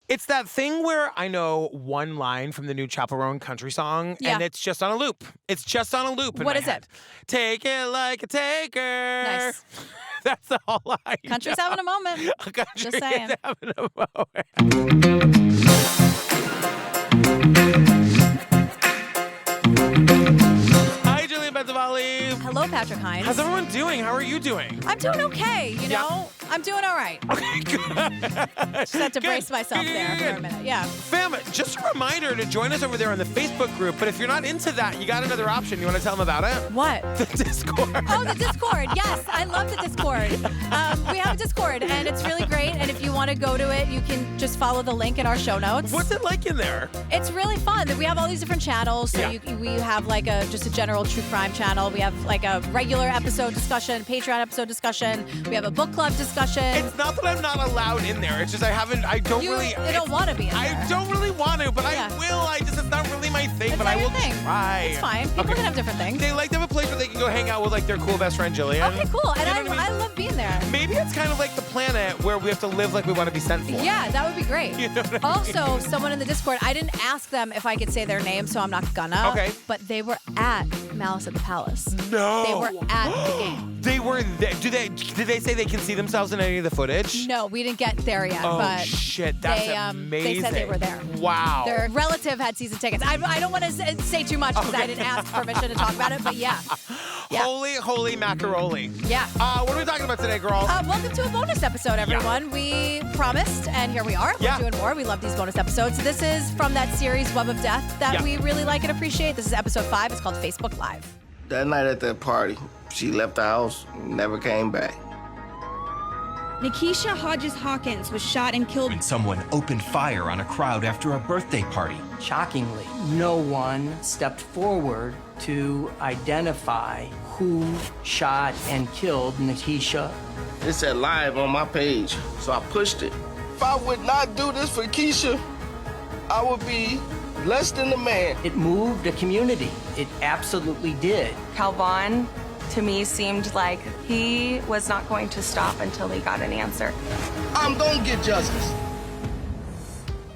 It's that thing where I know one line from the new Chapel Roan country song, and it's just on a loop. It's just on a loop in What my is head. it? Take it like a taker. Nice. That's all I Country's know. having a moment. Country Just saying. is having a moment. Hi, Julian Benzavali. Hello, Patrick Hines. How's everyone doing? How are you doing? I'm doing okay, you know? I'm doing all right. Okay, good. Just had to brace myself there for a minute. Yeah. Fam, just a reminder to join us over there on the Facebook group. But if you're not into that, you got another option. You want to tell them about it? What? The Discord. Oh, the Discord. Yes, I love the Discord. We have a Discord, and it's really great. And if you want to go to it, you can just follow the link in our show notes. What's it like in there? It's really fun. We have all these different channels. So we have like just a general true crime channel. We have like a regular episode discussion, Patreon episode discussion. We have a book club discussion. It's not that I'm not allowed in there. It's just I don't really. You don't want to be in there. I don't really want to, but I will. It's not really my thing, It's but not I will your thing. try. It's fine. People can have different things. They like to have a place where they can go hang out with like their cool best friend Jillian. Okay, cool. And You know what I I mean? love being there. Maybe it's kind of like the planet where we have to live like we want to be sent for. Yeah, that would be great. You know what I Also, mean? someone in the Discord, I didn't ask them if I could say their name, so I'm not gonna. Okay. But they were at Malice at the Palace. No. They were at the game. They were there. Did they say they can see themselves in any of the footage? No, we didn't get there yet. Oh, but shit. That's amazing. amazing. They said they were there. Wow. Their relative had season tickets. I don't want to say too much because I didn't ask permission to talk about it, but yeah. Holy macaroni. Yeah. What are we talking about today, girl? Welcome to a bonus episode, everyone. We promised, and here we are. We're doing more. We love these bonus episodes. This is from that series, Web of Death, that we really like and appreciate. This is episode 5. It's called Facebook Live. That night at that party, she left the house and never came back. Nikishha Hodges Hawkins was shot and killed. When someone opened fire on a crowd after a birthday party. Shockingly, no one stepped forward to identify who shot and killed Nikishha. It said live on my page, so I pushed it. If I would not do this for Keisha, I would be less than a man. It moved a community. It absolutely did. Calvan, to me, seemed like he was not going to stop until he got an answer. I'm gonna get justice.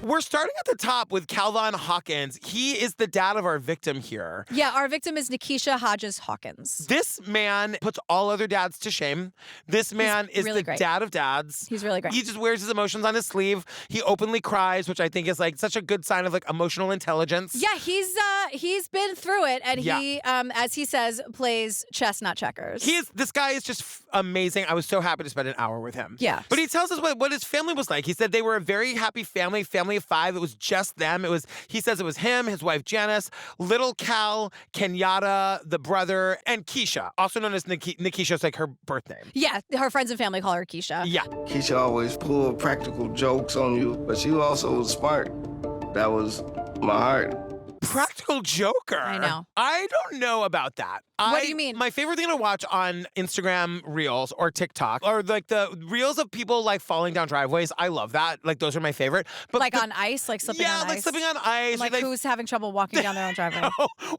We're starting at the top with Calvan Hawkins. He is the dad of our victim here. Yeah, our victim is Nikishha Hodges Hawkins. This man puts all other dads to shame. This man is really the great. dad of dads. He's really great. He just wears his emotions on his sleeve. He openly cries, which I think is like such a good sign of like emotional intelligence. Yeah, he's been through it, and he, as he says, plays chess, not checkers. This guy is just amazing. I was so happy to spend an hour with him. Yeah. But he tells us what his family was like. He said they were a very happy family of 5. It was just them. He says it was him, his wife Janice, little Cal, Kenyatta, the brother, and Keisha, also known as Nikishha. It's like her birth name. Yeah, her friends and family call her Keisha. Yeah. Keisha always pulled practical jokes on you, but she also was smart. That was my heart. Practical joker. I know. I don't know about that. What do you mean? My favorite thing to watch on Instagram Reels or TikTok are like the reels of people like falling down driveways. I love that. Like those are my favorite. But Like on ice, like slipping on ice. Yeah, like slipping on ice. Like who's having trouble walking down their own driveway?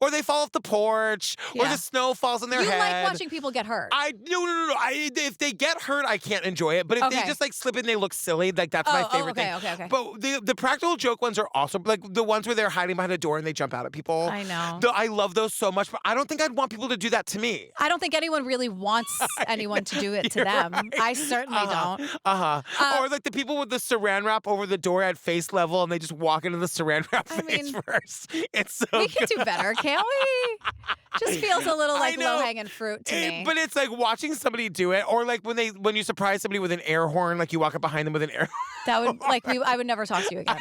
Or they fall off the porch. Or Yeah. the snow falls on their head. You like watching people get hurt. No. If they get hurt, I can't enjoy it. But if they Okay. just like slip and they look silly, like that's my favorite thing. Okay. But the practical joke ones are also like the ones where they're hiding behind a door and they jump out at people. I know. I love those so much, but I don't think I'd want people to do that to me. I don't think anyone really wants anyone to do it to them. Right. I certainly don't. Or like the people with the saran wrap over the door at face level and they just walk into the saran wrap face first. It's so We can do better, can't we? Just feels a little like I know. low-hanging fruit to me. But it's like watching somebody do it, or like when you surprise somebody with an air horn, like you walk up behind them with an air That would I would never talk to you again.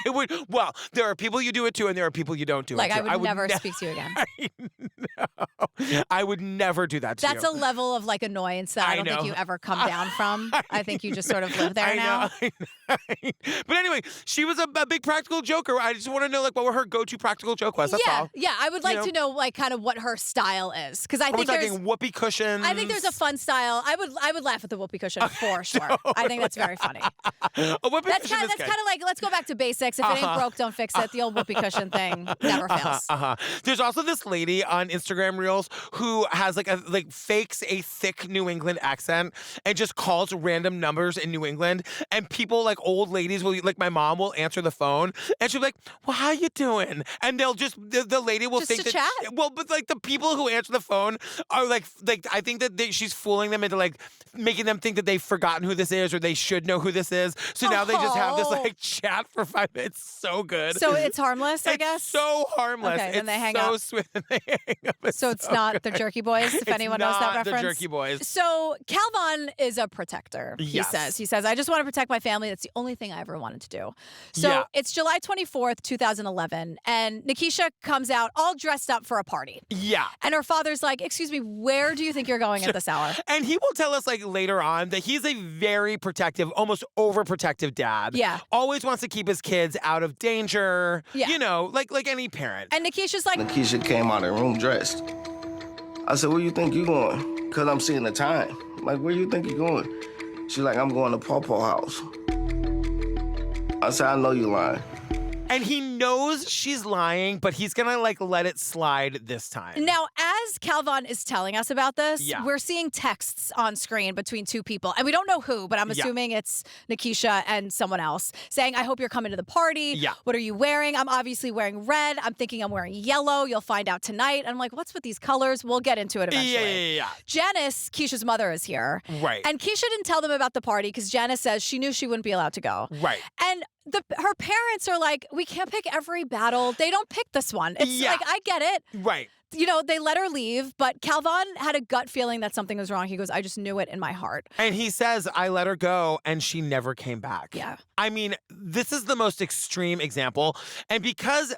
Well, there are people you do it to and there are people you don't do Like it to. I would never speak to you again. I would never do that to That's you. a level of like annoyance that I don't think know. you ever come down from. I think you just sort of live there I now. know. But anyway, she was a big practical joker. I just want to know like what her go-to practical joke was. That's all. Yeah. I would like to know like kind of what her style is because I Are we think there's talking whoopee cushions? I think there's a fun style. I would laugh at the whoopee cushion for sure. I think that's very funny. A whoopee That's kind of like, let's go back to basics. If it ain't broke, don't fix it. The old whoopee cushion thing never fails. There's also this lady on Instagram Reels who has fakes a thick New England accent and just calls random numbers in New England. And people, like old ladies, my mom will answer the phone and she'll be like, well, how you doing? And they'll the lady will think that. Chat? But like the people who answer the phone are like I think that she's fooling them into like making them think that they've forgotten who this is or they should know who this is. So now they just have this like chat for 5 minutes. So good. So it's harmless, I guess? It's so harmless. Okay, then they hang so up. Sweet. They hang up. So it's not the Jerky Boys, if anyone knows that reference. The Jerky Boys. So Calvan is a protector, Yes. He says, I just want to protect my family. That's the only thing I ever wanted to do. So it's July 24th, 2011, and Nikishha comes out all dressed up for a party. Yeah. And her father's like, excuse me, where do you think you're going at this hour? And he will tell us like later on that he's a very protective, almost overprotective dad. Yeah. Always wants to keep his kids out of danger. Yeah. You know, like any parent. And Nikishha's like, Nikishha came out of the room dressed. I said, where you think you going? Because I'm seeing the time. Like, where you think you going? She's like, I'm going to Pawpaw House. I said, I know you lying. And he knows she's lying, but he's gonna like let it slide this time. now, as Calvan is telling us about this, Yeah. we're seeing texts on screen between two people. And we don't know who, but I'm assuming it's Nikishha and someone else saying, I hope you're coming to the party. Yeah. What are you wearing? I'm obviously wearing red. I'm thinking I'm wearing yellow. You'll find out tonight. And I'm like, what's with these colors? We'll get into it eventually. Yeah. Janice, Keisha's mother, is here. Right. And Keisha didn't tell them about the party because Janice says she knew she wouldn't be allowed to go. Right. And her parents are like, we can't pick every battle. They don't pick this one. It's Yeah. like, I get it. Right. You know, they let her leave, but Calvan had a gut feeling that something was wrong. He goes, I just knew it in my heart. And he says, I let her go and she never came back. Yeah. I mean, this is the most extreme example. And because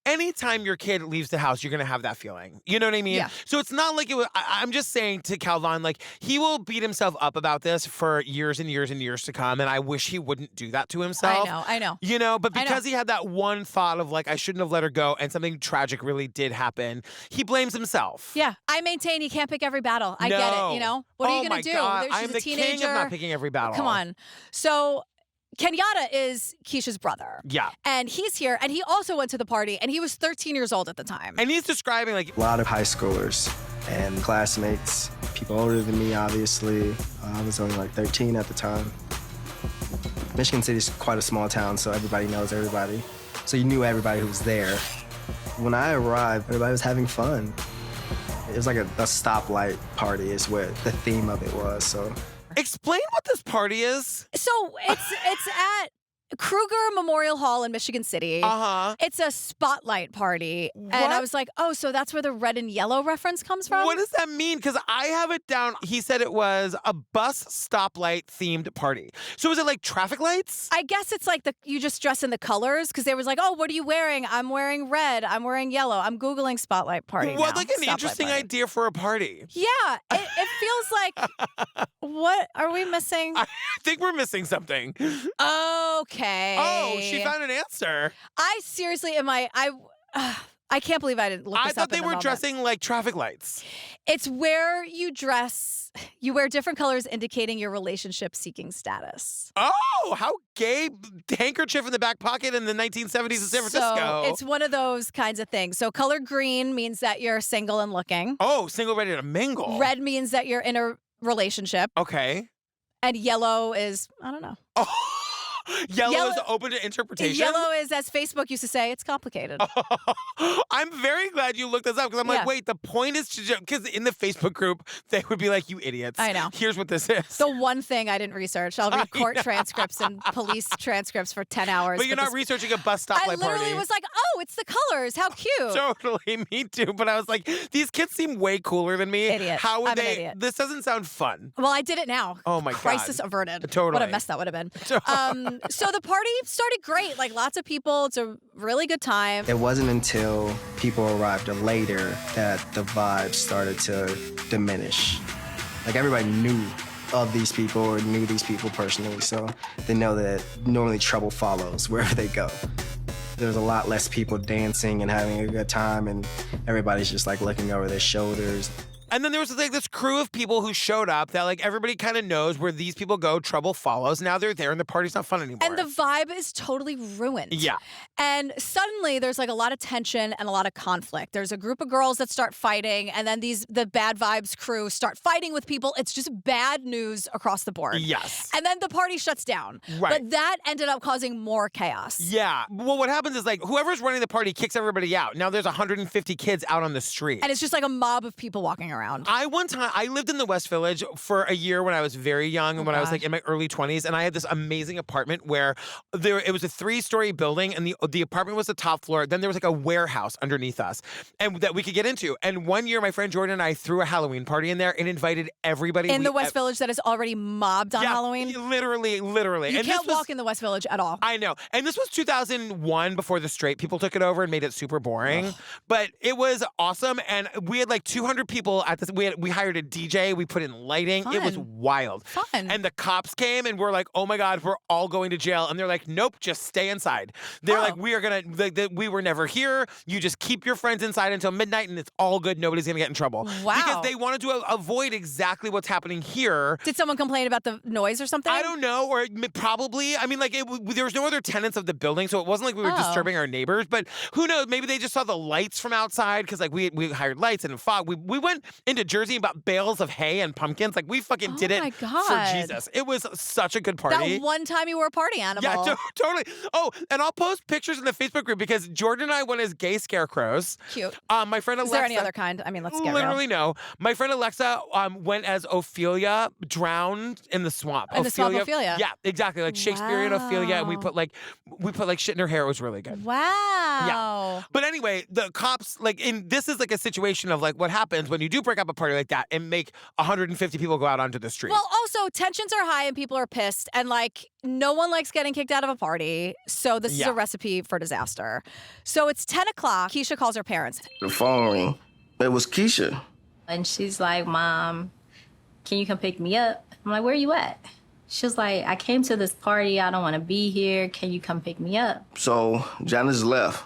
anytime your kid leaves the house, you're going to have that feeling. You know what I mean? Yeah. So it's not like it was, I'm just saying to Calvan, like he will beat himself up about this for years and years and years to come. And I wish he wouldn't do that to himself. I know. You know, but because he had that one thought of like, I shouldn't have let her go and something tragic really did happen, he blames himself. Yeah. I maintain you can't pick every battle. I get it, you know? What are you going to do? God. She's I'm a the teenager. king of not picking every battle. Come on. So Kenyatta is Keisha's brother. Yeah. And he's here, and he also went to the party, and he was 13 years old at the time. And he's describing like a lot of high schoolers and classmates, people older than me, obviously. I was only like 13 at the time. Michigan City's quite a small town, so everybody knows everybody. So you knew everybody who was there. When I arrived, everybody was having fun. It was like a stoplight party is what the theme of it was, so. explain what this party is. So it's at Kruger Memorial Hall in Michigan City. Uh-huh. It's a spotlight party. What? And I was like, oh, so that's where the red and yellow reference comes from? What does that mean? Because I have it down. He said it was a bus stoplight themed party. So is it like traffic lights? I guess it's like you just dress in the colors because they was like, oh, what are you wearing? I'm wearing red. I'm wearing yellow. I'm Googling spotlight party What, now. like an Stoplight interesting party. idea for a party. Yeah, it feels like, what are we missing? I think we're missing something. Okay. Oh, she found an answer. I seriously, I can't believe I didn't look this I up thought they in the were moment. dressing like traffic lights. It's where you wear different colors indicating your relationship seeking status. Oh, how gay. Handkerchief in the back pocket in the 1970s in San Francisco. So it's one of those kinds of things. So color green means that you're single and looking. Oh, single ready to mingle. Red means that you're in a relationship. Okay. And yellow is, I don't know. Oh. Yellow is open to interpretation? Yellow is, as Facebook used to say, it's complicated. I'm very glad you looked this up because I'm like, wait, the point is to because in the Facebook group, they would be like, you idiots. I know. Here's what this is. The one thing I didn't research. I'll read court transcripts and police transcripts for 10 hours. But you're not researching a bus stoplight party. I literally was like, oh, it's the colors. How cute. Totally, me too. But I was like, these kids seem way cooler than me. Idiot. How would I'm they? an idiot. This doesn't sound fun. Well, I did it now. Oh my God. Crisis averted. Totally. What a mess that would have been. So the party started great. Like lots of people. It's a really good time. It wasn't until people arrived later that the vibe started to diminish. Like everybody knew of these people or knew these people personally, so they know that normally trouble follows wherever they go. There's a lot less people dancing and having a good time, and everybody's just like looking over their shoulders. And then there was like this crew of people who showed up that like everybody kind of knows where these people go, trouble follows. Now they're there and the party's not fun anymore. And the vibe is totally ruined. Yeah. And suddenly there's like a lot of tension and a lot of conflict. There's a group of girls that start fighting, and then the bad vibes crew start fighting with people. It's just bad news across the board. Yes. And then the party shuts down. Right. But that ended up causing more chaos. Yeah. Well, what happens is like whoever's running the party kicks everybody out. Now there's 150 kids out on the street. And it's just like a mob of people walking around. I lived in the West Village for a year when I was very young and when I was like in my early 20s, and I had this amazing apartment where it was a 3-story building, and the apartment was the top floor. Then there was like a warehouse underneath us, and that we could get into. And one year, my friend Jordan and I threw a Halloween party in there and invited everybody in the West Village that is already mobbed on Halloween. Literally. You can't walk in the West Village at all. I know. And this was 2001, before the straight people took it over and made it super boring. But it was awesome, and we had like 200 people at this. We hired a DJ. We put in lighting. Fun. It was wild. Fun. And the cops came and we're like, oh my God, we're all going to jail. And they're like, nope, just stay inside. They're like, we are gonna. We were never here. You just keep your friends inside until midnight, and it's all good. Nobody's gonna get in trouble. Wow. Because they wanted to avoid exactly what's happening here. Did someone complain about the noise or something? I don't know, or probably. I mean, like, there was no other tenants of the building, so it wasn't like we were disturbing our neighbors. But who knows? Maybe they just saw the lights from outside, because like we hired lights and fog. We went into Jersey and bought bales of hay and pumpkins. Like we fucking did it my God. for Jesus. It was such a good party. That one time you were a party animal. Yeah, totally. Oh, and I'll post pictures in the Facebook group because Jordan and I went as gay scarecrows. Cute. My friend Alexa. Is there any other kind? I mean, let's get Literally no. My friend Alexa went as Ophelia, drowned in the swamp. In the swamp, Ophelia. Yeah, exactly. Like Shakespearean Ophelia, and we put like shit in her hair. It was really good. Wow. Yeah. But anyway, the cops, like, this is like a situation of like what happens when you do break up a party like that and make 150 people go out onto the street. Well, also, tensions are high and people are pissed, and like no one likes getting kicked out of a party. So this is a recipe for disaster. So it's 10 o'clock. Keisha calls her parents. The phone ring. It was Keisha. And she's like, Mom, can you come pick me up? I'm like, where are you at? She was like, I came to this party. I don't want to be here. Can you come pick me up? So Janice left.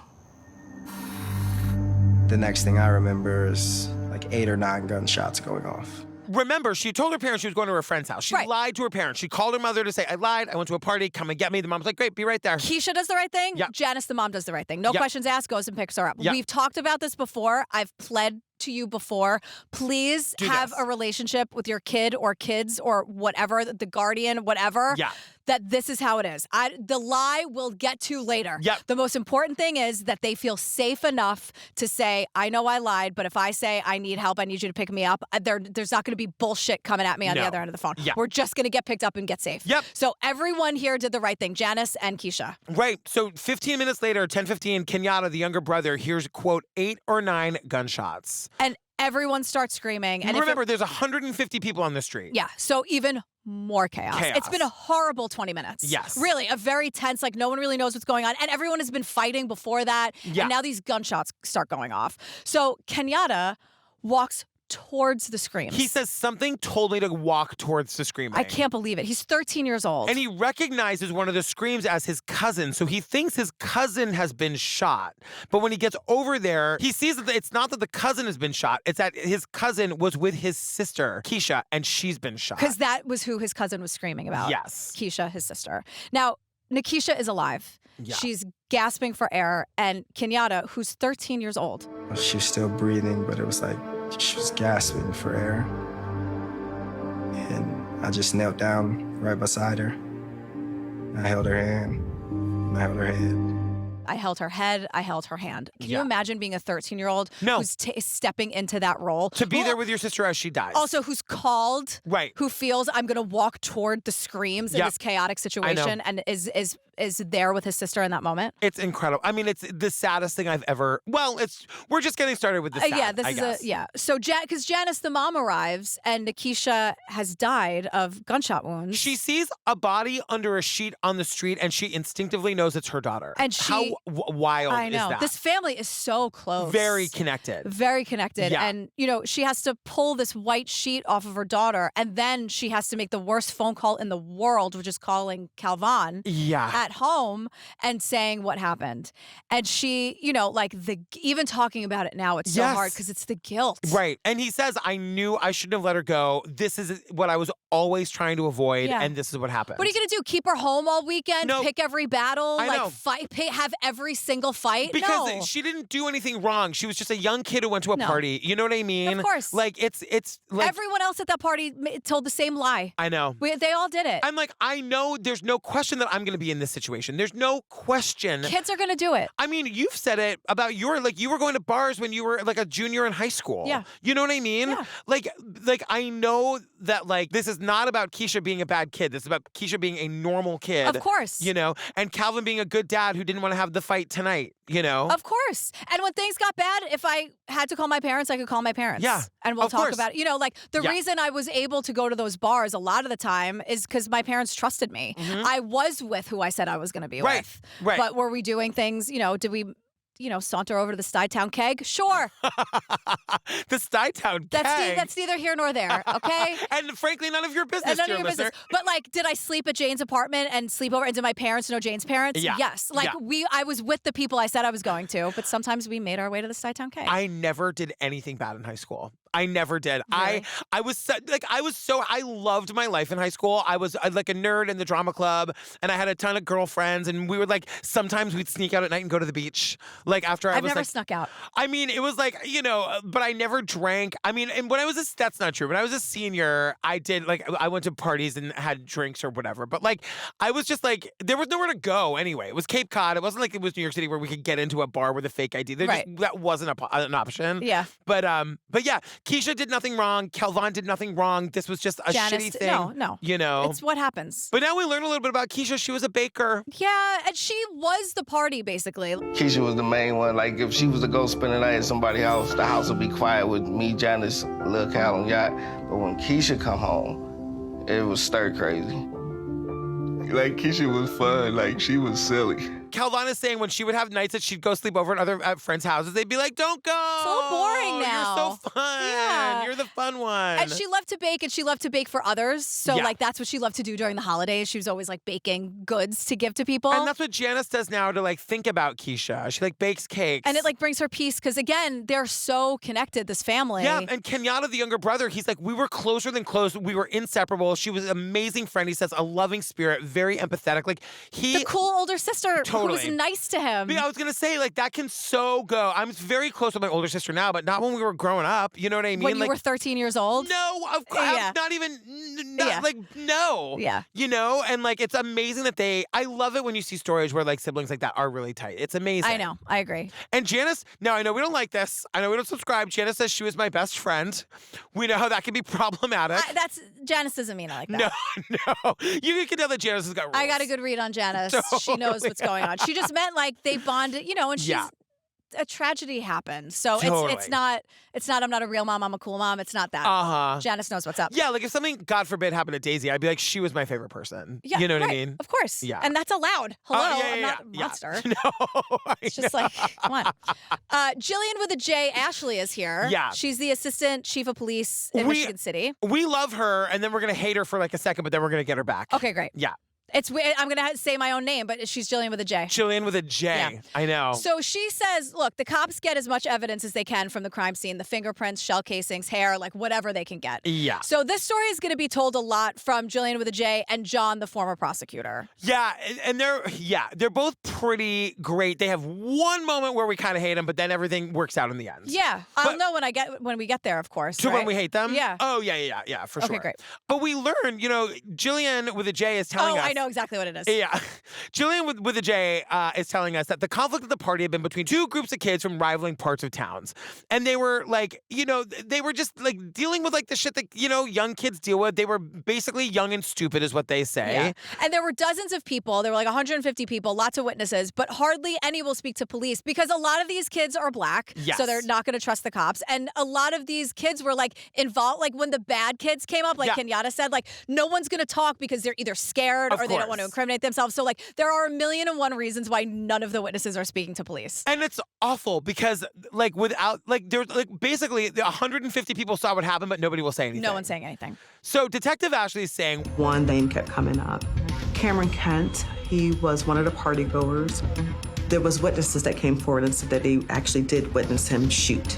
The next thing I remember is like 8 or 9 gunshots going off. Remember, she told her parents she was going to her friend's house. She lied to her parents. She called her mother to say, I lied. I went to a party. Come and get me. The mom's like, great, be right there. Keisha does the right thing. Yep. Janice, the mom, does the right thing. No Yep. questions asked, goes and picks her up. Yep. We've talked about this before. I've pled to you before. Please have a relationship with your kid or kids or whatever, the guardian, whatever. Yeah. That this is how it is. The lie we'll get to later. Yep. The most important thing is that they feel safe enough to say, I know I lied, but if I say I need help, I need you to pick me up, there's not going to be bullshit coming at me on the other end of the phone. Yeah. We're just going to get picked up and get safe. Yep. So everyone here did the right thing, Janice and Keisha. Right. So 15 minutes later, 10:15, Kenyatta, the younger brother, hears, quote, 8 or 9 gunshots. And everyone starts screaming. And remember, there's 150 people on the street. Yeah. So even more chaos. It's been a horrible 20 minutes. Yes. Really, a very tense, like no one really knows what's going on. And everyone has been fighting before that. Yeah. And now these gunshots start going off. So Kenyatta walks towards the screams. He says something told me to walk towards the screaming. I can't believe it. He's 13 years old. And he recognizes one of the screams as his cousin. So he thinks his cousin has been shot. But when he gets over there, he sees that it's not that the cousin has been shot. It's that his cousin was with his sister, Keisha, and she's been shot. Because that was who his cousin was screaming about. Yes. Keisha, his sister. Now, Nikishha is alive. Yeah. She's gasping for air. And Kenyatta, who's 13 years old. She was still breathing, but it was like she was gasping for air. And I just knelt down right beside her. I held her hand. I held her head. I held her head. I held her hand. Can you Yeah. imagine being a 13-year-old No. who's stepping into that role? To be there with your sister as she dies. Also, who's called, Right. who feels I'm going to walk toward the screams in Yep. this chaotic situation and is there with his sister in that moment? It's incredible. I mean, it's the saddest thing I've ever. Well, we're just getting started with the sad, yeah, this I is guess. So because Janice, the mom, arrives and Nikishha has died of gunshot wounds. She sees a body under a sheet on the street, and she instinctively knows it's her daughter. And how wild I know. is that? This family is so close. Very connected. Very connected. Yeah. And, she has to pull this white sheet off of her daughter, and then she has to make the worst phone call in the world, which is calling Calvan Yeah. at at home and saying what happened. And she, you know, like even talking about it now, it's so hard because it's the guilt. Right. And he says, I knew I shouldn't have let her go. This is what I was always trying to avoid. And this is what happened. What are you going to do? Keep her home all weekend? Pick every battle? Fight? Have every single fight? Because she didn't do anything wrong. She was just a young kid who went to a party. You know what I mean? Of course. Like, it's like... Everyone else at that party told the same lie. I know. They all did it. I'm like, I know there's no question that I'm going to be in this situation. There's no question. Kids are going to do it. I mean, you've said it about you were going to bars when you were like a junior in high school. Yeah. You know what I mean? Yeah. Like I know that like this is not about Keisha being a bad kid. This is about Keisha being a normal kid. Of course. You know, and Calvin being a good dad who didn't want to have the fight tonight, you know? Of course. And when things got bad, if I had to call my parents, I could call my parents. Yeah. And we'll talk course. about it. You know, like the reason I was able to go to those bars a lot of the time is because my parents trusted me. Mm-hmm. I was with who I said I was going to be with. Right. But were we doing things, you know, did we, you know, saunter over to the Stuytown keg? Sure. The Stuytown keg. That's neither here nor there, okay? And frankly, none of your business, none of your business. But like, did I sleep at Jane's apartment and sleep over? And did my parents know Jane's parents? Yeah. Yes. Like I was with the people I said I was going to, but sometimes we made our way to the Stuytown keg. I never did anything bad in high school. I never did. Really? I loved my life in high school. I was like a nerd in the drama club, and I had a ton of girlfriends, and we would like sometimes we'd sneak out at night and go to the beach. Like after I've never snuck out. I mean, it was like, you know, but I never drank. I mean, and when I was that's not true. When I was a senior, I did like I went to parties and had drinks or whatever. But like I was just like there was nowhere to go anyway. It was Cape Cod. It wasn't like it was New York City where we could get into a bar with a fake ID. That wasn't an option. Yeah. But yeah. Keisha did nothing wrong. Calvan did nothing wrong. This was just a shitty thing. No. You know? It's what happens. But now we learn a little bit about Keisha. She was a baker. Yeah, and she was the party, basically. Keisha was the main one. Like, if she was to go spend the night at somebody's house, the house would be quiet with me, Janice, Lil Cal, and Yacht. But when Keisha come home, it was stir crazy. Like, Keisha was fun. Like, she was silly. Calvan is saying when she would have nights that she'd go sleep over at other friends' houses, they'd be like, don't go. It's a little boring now. You're so fun. Yeah. You're the fun one. And she loved to bake, and she loved to bake for others. So, like, that's what she loved to do during the holidays. She was always, like, baking goods to give to people. And that's what Janice does now to, like, think about Keisha. She, like, bakes cakes. And it, like, brings her peace because, again, they're so connected, this family. Yeah, and Kenyatta, the younger brother, he's like, we were closer than close. We were inseparable. She was an amazing friend. He says a loving spirit, very empathetic. Like, the cool older sister who was nice to him. Yeah, I was going to say, like, that can so go. I'm very close with my older sister now, but not when we were growing up. You know what I mean? When you were 13 years old? No, of course. Yeah. Not even, like, no. Yeah. You know? And, like, it's amazing that I love it when you see stories where, like, siblings like that are really tight. It's amazing. I know. I agree. And Janice, now I know we don't like this. I know we don't subscribe. Janice says she was my best friend. We know how that can be problematic. Janice doesn't mean it like that. No. You can tell that Janice has got rules. I got a good read on Janice. Totally. She knows what's going on. She just meant like they bonded, you know, and she's a tragedy happened. So it's not I'm not a real mom, I'm a cool mom. It's not that. Uh-huh. Janice knows what's up. Yeah, like if something, God forbid, happened to Daisy, I'd be like, she was my favorite person. Yeah, you know what right. I mean? Of course. Yeah. And that's allowed. Hello, I'm not a yeah. monster. No, It's just like, come on. Jillian with a J, Ashley is here. Yeah. She's the assistant chief of police in Michigan City. We love her, and then we're going to hate her for like a second, but then we're going to get her back. Okay, great. Yeah. It's weird. I'm going to say my own name, but she's Jillian with a J. Jillian with a J. Yeah. I know. So she says, look, the cops get as much evidence as they can from the crime scene, the fingerprints, shell casings, hair, like whatever they can get. Yeah. So this story is going to be told a lot from Jillian with a J and John, the former prosecutor. Yeah, and they're both pretty great. They have one moment where we kind of hate them, but then everything works out in the end. Yeah. I'll know when we get there, of course. To right? when we hate them? Yeah. Oh, yeah, for sure. Okay, great. But we learn, Jillian with a J is telling us. Oh, I know exactly what it is. Yeah. Jillian with a J is telling us that the conflict of the party had been between two groups of kids from rivaling parts of towns. And they were like, they were just like dealing with like the shit that, young kids deal with. They were basically young and stupid is what they say. Yeah. And there were dozens of people. There were like 150 people, lots of witnesses, but hardly any will speak to police because a lot of these kids are black. Yes. So they're not going to trust the cops. And a lot of these kids were like involved, like when the bad kids came up, like Kenyatta said, like no one's going to talk because they're either scared or they don't want to incriminate themselves. So like there are 1,000,001 reasons why none of the witnesses are speaking to police. And it's awful because like without like there's like basically 150 people saw what happened, but nobody will say anything. No one's saying anything. So Detective Ashley is saying one name kept coming up. Cameron Kent. He was one of the party goers. There was witnesses that came forward and said that they actually did witness him shoot.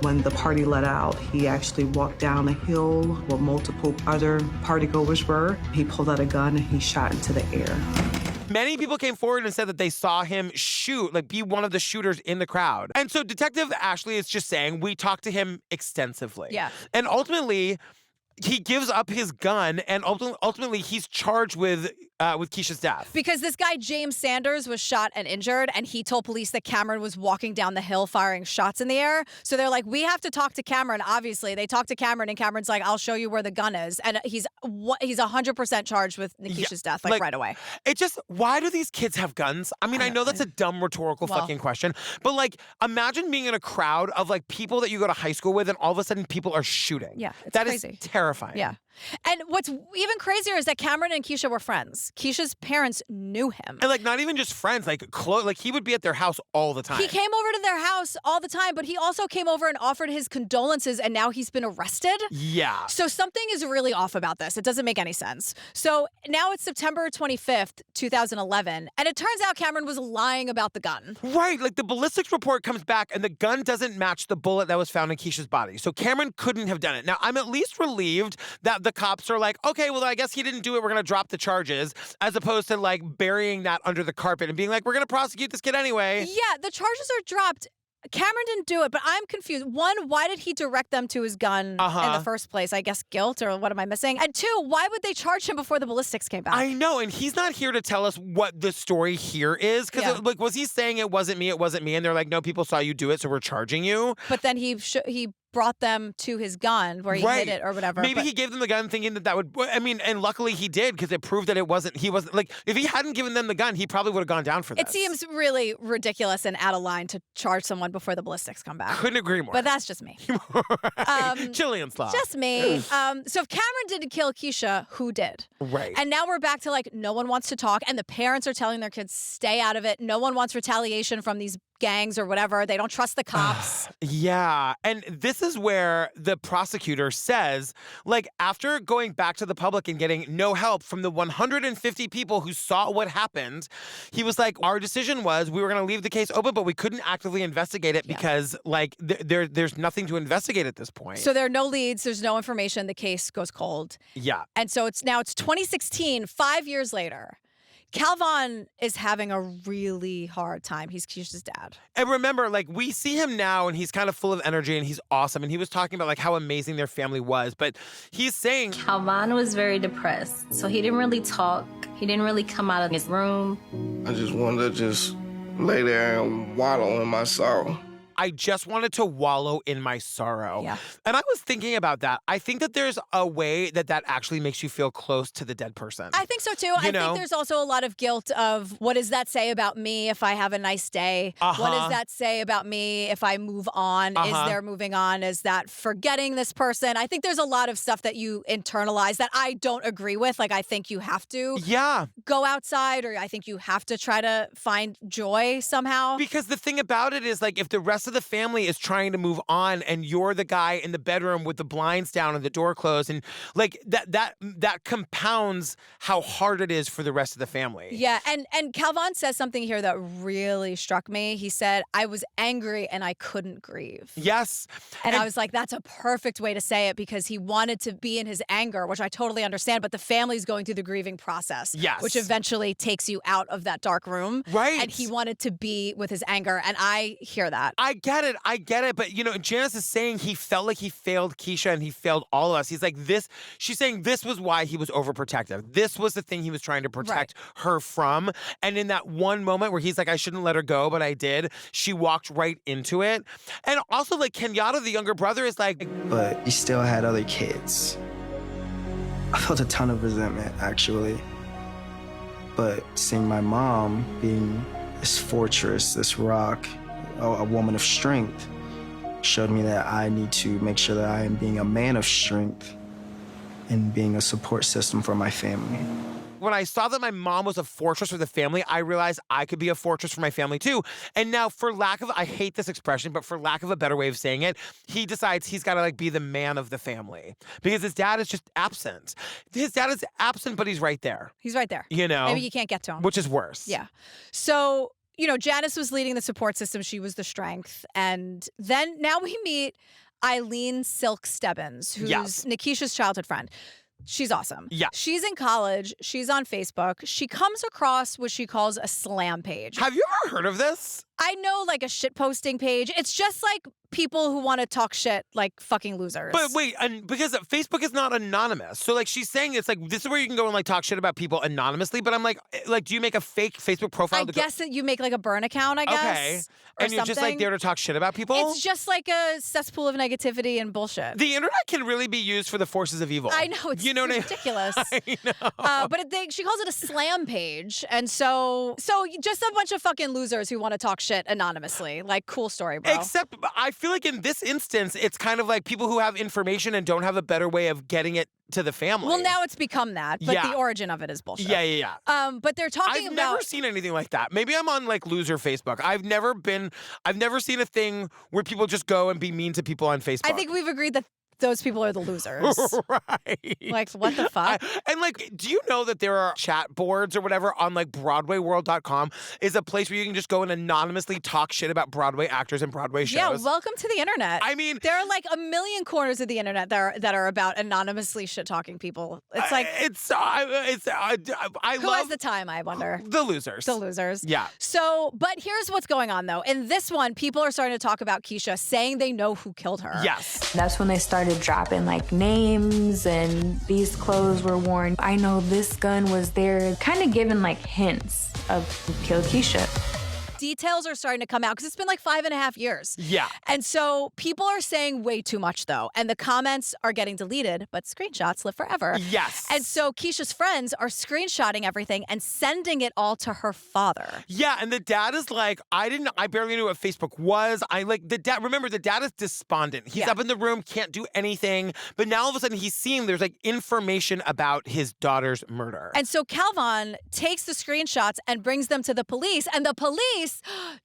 When the party let out, he actually walked down a hill where multiple other partygoers were. He pulled out a gun and he shot into the air. Many people came forward and said that they saw him shoot, like be one of the shooters in the crowd. And so Detective Ashley is just saying, we talked to him extensively. Yeah. And ultimately, he gives up his gun, and ultimately he's charged with Keisha's death. Because this guy, James Sanders, was shot and injured, and he told police that Cameron was walking down the hill firing shots in the air. So they're like, we have to talk to Cameron, obviously. They talk to Cameron, and Cameron's like, I'll show you where the gun is. And he's 100% charged with Nikishha's death, like right away. It just, why do these kids have guns? I mean, I know that's a dumb rhetorical fucking question, but like, imagine being in a crowd of like people that you go to high school with, and all of a sudden people are shooting. Yeah, it's that crazy. Is terrifying. Yeah. And what's even crazier is that Cameron and Keisha were friends. Keisha's parents knew him. And like, not even just friends, like close, like he would be at their house all the time. He came over to their house all the time, but he also came over and offered his condolences, and now he's been arrested. Yeah. So something is really off about this. It doesn't make any sense. So now it's September 25th, 2011, and it turns out Cameron was lying about the gun. Right, like the ballistics report comes back and the gun doesn't match the bullet that was found in Keisha's body. So Cameron couldn't have done it. Now, I'm at least relieved that the cops are like, okay, well, I guess he didn't do it. We're going to drop the charges, as opposed to like burying that under the carpet and being like, we're going to prosecute this kid anyway. Yeah, the charges are dropped. Cameron didn't do it, but I'm confused. One, why did he direct them to his gun in the first place? I guess guilt, or what am I missing? And two, why would they charge him before the ballistics came back? I know, and he's not here to tell us what the story here is. Because, like, was he saying it wasn't me, and they're like, no, people saw you do it, so we're charging you? But then he brought them to his gun where he hid it or whatever. Maybe he gave them the gun thinking that would, I mean, and luckily he did, because it proved that he wasn't, like, if he hadn't given them the gun, he probably would have gone down for this. It seems really ridiculous and out of line to charge someone before the ballistics come back. Couldn't agree more. But that's just me. Chilean law. Just me. So if Cameron didn't kill Keisha, who did? Right. And now we're back to like, no one wants to talk, and the parents are telling their kids, stay out of it. No one wants retaliation from these gangs or whatever. They don't trust the cops. Yeah. And this is where the prosecutor says, like, after going back to the public and getting no help from the 150 people who saw what happened, he was like, our decision was we were going to leave the case open, but we couldn't actively investigate it because, like, there's nothing to investigate at this point. So there are no leads. There's no information. The case goes cold. Yeah. And so it's 2016, 5 years later. Calvan is having a really hard time. He's Keisha's dad. And remember, like, we see him now and he's kind of full of energy and he's awesome. And he was talking about, like, how amazing their family was. But he's saying Calvan was very depressed. So he didn't really talk. He didn't really come out of his room. I just wanted to just lay there and wallow in my sorrow. I just wanted to wallow in my sorrow. Yeah. And I was thinking about that. I think that there's a way that actually makes you feel close to the dead person. I think so too. I think there's also a lot of guilt of, what does that say about me if I have a nice day? What does that say about me if I move on? Is there moving on? Is that forgetting this person? I think there's a lot of stuff that you internalize that I don't agree with. Like, I think you have to go outside, or I think you have to try to find joy somehow. Because the thing about it is, like, if the rest of the family is trying to move on and you're the guy in the bedroom with the blinds down and the door closed, and like that compounds how hard it is for the rest of the family. Yeah, and Calvan says something here that really struck me. He said, I was angry and I couldn't grieve. Yes. And I was like, that's a perfect way to say it, because he wanted to be in his anger, which I totally understand, but the family's going through the grieving process. Yes. Which eventually takes you out of that dark room. Right. And he wanted to be with his anger, and I hear that. I get it. But, you know, Janice is saying he felt like he failed Keisha and he failed all of us. He's like, she's saying this was why he was overprotective. This was the thing he was trying to protect her from. And in that one moment where he's like, I shouldn't let her go, but I did, she walked right into it. And also, like, Kenyatta, the younger brother, is like, but he still had other kids. I felt a ton of resentment, actually. But seeing my mom being this fortress, this rock, a woman of strength, showed me that I need to make sure that I am being a man of strength and being a support system for my family. when I saw that my mom was a fortress for the family, I realized I could be a fortress for my family too. And now I hate this expression, but for lack of a better way of saying it, he decides he's got to like be the man of the family because his dad is just absent. His dad is absent, but he's right there. He's right there. You know? Maybe you can't get to him. Which is worse. Yeah. So, Janice was leading the support system. She was the strength. And then now we meet Eileen Silk Stebbins, who's Nikisha's childhood friend. She's awesome. Yeah. She's in college. She's on Facebook. She comes across what she calls a slam page. Have you ever heard of this? I know, like, a shitposting page. It's just like people who want to talk shit like fucking losers. But wait, because Facebook is not anonymous. So, like, she's saying it's like, this is where you can go and, like, talk shit about people anonymously. But I'm like, do you make a fake Facebook profile? I guess that you make, like, a burn account, I guess. Okay. And you're just, like, there to talk shit about people? It's just like a cesspool of negativity and bullshit. The internet can really be used for the forces of evil. I know. It's ridiculous. I know. But she calls it a slam page. And so just a bunch of fucking losers who want to talk shit anonymously. Like, cool story, bro. Except I feel like in this instance, it's kind of like people who have information and don't have a better way of getting it to the family. Well, now it's become that, but the origin of it is bullshit. Yeah. But they're talking I've about... never seen anything like that. Maybe I'm on like loser Facebook. I've never seen a thing where people just go and be mean to people on Facebook. I think we've agreed that those people are the losers. Right. Like, what the fuck? And like, do you know that there are chat boards or whatever on like BroadwayWorld.com is a place where you can just go and anonymously talk shit about Broadway actors and Broadway shows? Yeah, welcome to the internet. I mean, there are like a million corners of the internet that are about anonymously shit talking people. It's like who has the time, I wonder? The losers. The losers. Yeah. So, but here's what's going on though. In this one, people are starting to talk about Keisha, saying they know who killed her. Yes. That's when they started dropping like names and these clothes were worn. I know this gun was there, kind of giving like hints of who killed Keisha. Details are starting to come out because it's been like 5.5 years. Yeah. And so people are saying way too much though. And the comments are getting deleted, but screenshots live forever. Yes. And so Keisha's friends are screenshotting everything and sending it all to her father. Yeah. And the dad is like, I barely knew what Facebook was. Remember, the dad is despondent. He's up in the room, can't do anything. But now all of a sudden he's seeing there's like information about his daughter's murder. And so Calvan takes the screenshots and brings them to the police. And the police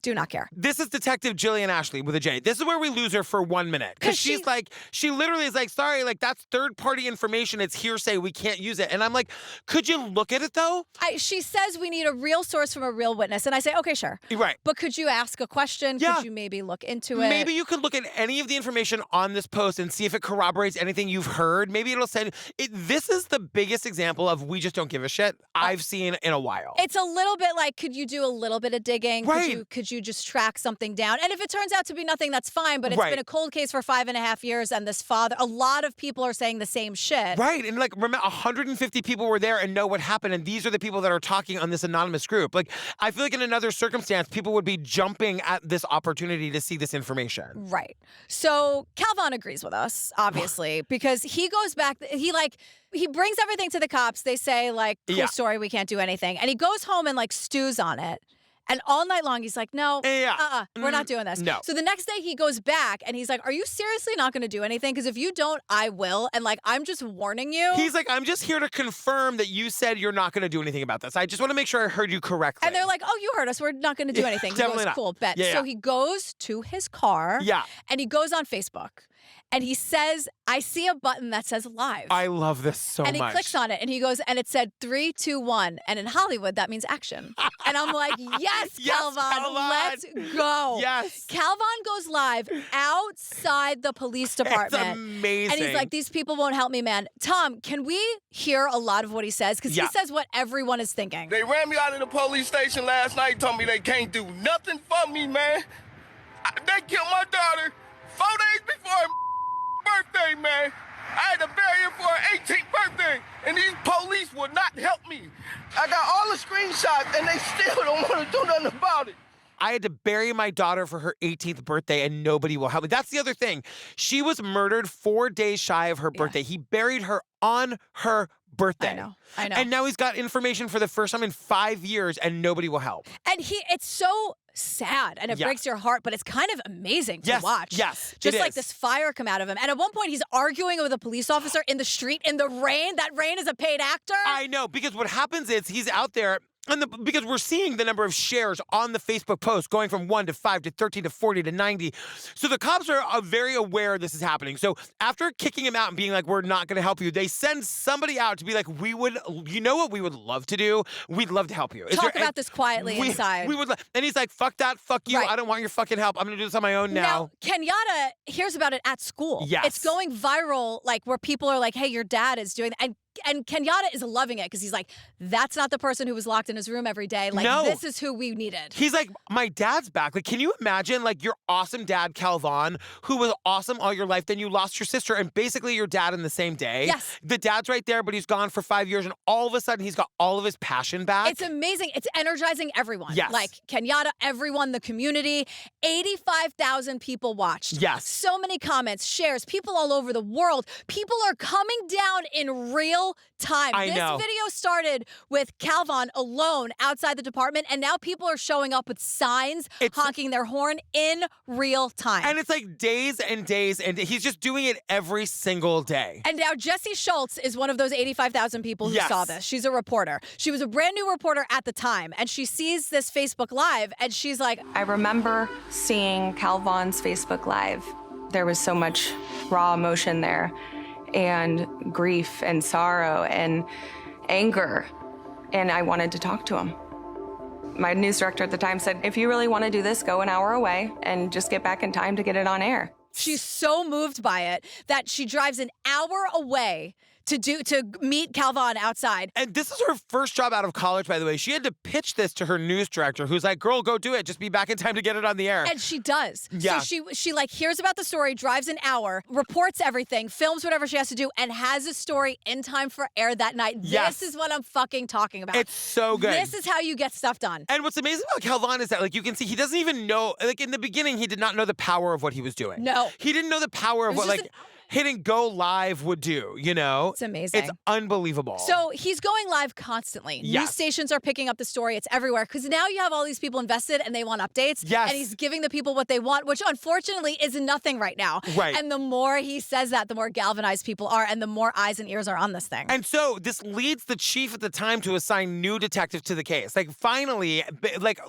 do not care. This is Detective Jillian Ashley with a J. This is where we lose her for 1 minute. Because she literally is like, sorry, like that's third-party information. It's hearsay. We can't use it. And I'm like, could you look at it though? She says we need a real source from a real witness. And I say, okay, sure. Right. But could you ask a question? Yeah. Could you maybe look into it? Maybe you could look at any of the information on this post and see if it corroborates anything you've heard. Maybe it'll say this is the biggest example of we just don't give a shit I've seen in a while. It's a little bit like, could you do a little bit of digging? Right. Could you just track something down? And if it turns out to be nothing, that's fine. But it's been a cold case for 5.5 years, and this father, a lot of people are saying the same shit. Right. And like, remember, 150 people were there and know what happened. And these are the people that are talking on this anonymous group. Like, I feel like in another circumstance, people would be jumping at this opportunity to see this information. Right. So Calvan agrees with us, obviously, because he goes back, he brings everything to the cops. They say, like, cool story, we can't do anything. And he goes home and, like, stews on it. And all night long, he's like, no, we're not doing this. No. So the next day he goes back and he's like, are you seriously not going to do anything? Because if you don't, I will. And like, I'm just warning you. He's like, I'm just here to confirm that you said you're not going to do anything about this. I just want to make sure I heard you correctly. And they're like, oh, you heard us. We're not going to do anything. He Definitely goes, not. cool, bet. Yeah, so he goes to his car. Yeah. And he goes on Facebook. And he says, I see a button that says live. I love this so much. And he clicks on it and he goes, and it said 3, 2, 1. And in Hollywood, that means action. And I'm like, yes, Calvan, let's go. Yes. Calvan goes live outside the police department. It's amazing. And he's like, these people won't help me, man. Tom, can we hear a lot of what he says? Because he says what everyone is thinking. They ran me out of the police station last night, told me they can't do nothing for me, man. They killed my daughter 4 days before her birthday, man. I had to bury her for her 18th birthday, and these police would not help me. I got all the screenshots, and they still don't want to do nothing about it. I had to bury my daughter for her 18th birthday and nobody will help me. That's the other thing. She was murdered 4 days shy of her birthday. He buried her on her birthday. I know. And now he's got information for the first time in 5 years, and nobody will help. And it's so sad, and it breaks your heart, but it's kind of amazing to watch. Yes, just like this fire come out of him. And at one point, he's arguing with a police officer in the street in the rain. That Rain is a paid actor. I know, because what happens is he's out there. Because we're seeing the number of shares on the Facebook post going from 1 to 5 to 13 to 40 to 90. So the cops are very aware this is happening. So after kicking him out and being like, we're not going to help you, they send somebody out to be like, you know what we would love to do? We'd love to help you. Talk about this quietly inside. We would, and he's like, fuck that, fuck you. Right. I don't want your fucking help. I'm going to do this on my own now. Kenyatta hears about it at school. Yes. It's going viral, like where people are like, hey, your dad is doing that. And Kenyatta is loving it because he's like, that's not the person who was locked in his room every day. Like, this is who we needed. He's like, my dad's back. Like, can you imagine, like, your awesome dad, Calvan, who was awesome all your life, then you lost your sister and basically your dad in the same day? Yes. The dad's right there, but he's gone for 5 years, and all of a sudden he's got all of his passion back. It's amazing. It's energizing everyone. Yes. Like, Kenyatta, everyone, the community. 85,000 people watched. Yes. So many comments, shares, people all over the world. People are coming down in real time. I know. This video started with Calvan alone outside the department, and now people are showing up with signs, honking their horn in real time. And it's like days and days, and he's just doing it every single day. And now Jessie Schultz is one of those 85,000 people who saw this. She's a reporter. She was a brand new reporter at the time, and she sees this Facebook Live, and she's like, I remember seeing Calvan's Facebook Live. There was so much raw emotion there, and grief and sorrow and anger, and I wanted to talk to him. My news director at the time said, if you really want to do this, go an hour away and just get back in time to get it on air. She's so moved by it that she drives an hour away to meet Calvan outside. And this is her first job out of college, by the way. She had to pitch this to her news director, who's like, girl, go do it. Just be back in time to get it on the air. And she does. Yeah. So she like hears about the story, drives an hour, reports everything, films whatever she has to do, and has a story in time for air that night. Yes. This is what I'm fucking talking about. It's so good. This is how you get stuff done. And what's amazing about Calvan is that, like, you can see he doesn't even know, like, in the beginning, he did not know the power of what he was doing. No. He didn't know the power of what, like, hitting go live would do, you know? It's amazing. It's unbelievable. So he's going live constantly. Yes. News stations are picking up the story. It's everywhere because now you have all these people invested and they want updates. Yes. And he's giving the people what they want, which unfortunately is nothing right now. Right. And the more he says that, the more galvanized people are and the more eyes and ears are on this thing. And so this leads the chief at the time to assign new detectives to the case. Like, finally, like,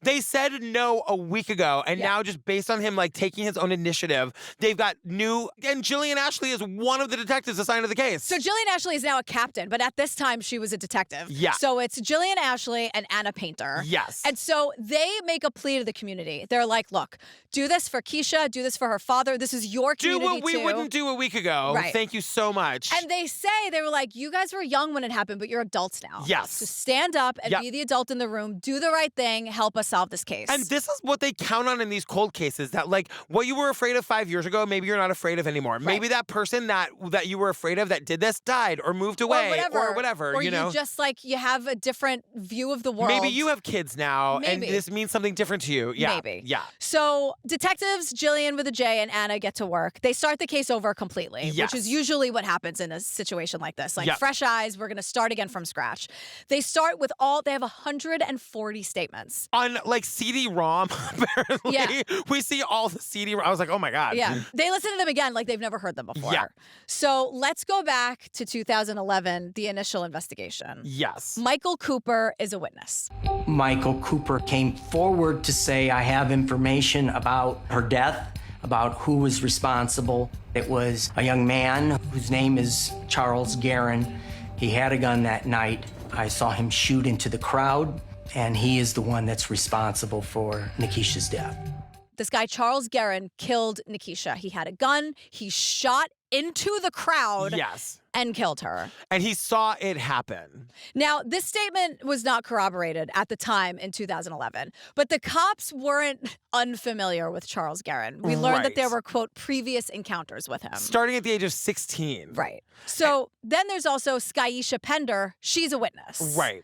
they said no a week ago, and now just based on him, like, taking his own initiative, they've got new, and Jillian Ashley is one of the detectives assigned to the case. So Jillian Ashley is now a captain, but at this time she was a detective. Yeah. So it's Jillian Ashley and Anna Painter. Yes. And so they make a plea to the community. They're like, look, do this for Keisha, do this for her father. This is your community do what we wouldn't do a week ago. Right. Thank you so much. And they were like, you guys were young when it happened, but you're adults now. Yes. So stand up and be the adult in the room, do the right thing, help us solve this case. And this is what they count on in these cold cases, that, like, what you were afraid of 5 years ago, maybe you're not afraid of anymore. Right. Maybe that person that you were afraid of that did this died or moved away or whatever, or you know? just, like, you have a different view of the world. Maybe you have kids now and this means something different to you. Yeah. Maybe. Yeah. So detectives, Jillian with a J and Anna get to work. They start the case over completely, which is usually what happens in a situation like this. Like, fresh eyes, we're going to start again from scratch. They start with they have 140 statements. On, like, CD-ROM, apparently. Yeah. We see all the CD-ROM. I was like, oh my God. Yeah. They listen to them again like they've never heard them before. Yeah. So let's go back to 2011, the initial investigation. Yes. Michael Cooper is a witness. Michael Cooper came forward to say, I have information about her death, about who was responsible. It was a young man whose name is Charles Guerin. He had a gun that night. I saw him shoot into the crowd, and he is the one that's responsible for Nikisha's death. This guy, Charles Guerin, killed Nikisha. He had a gun. He shot into the crowd. Yes. And killed her. And he saw it happen. Now, this statement was not corroborated at the time in 2011, but the cops weren't unfamiliar with Charles Guerin. We learned that there were, quote, previous encounters with him. Starting at the age of 16. Right. So then there's also Skyisha Pender. She's a witness. Right.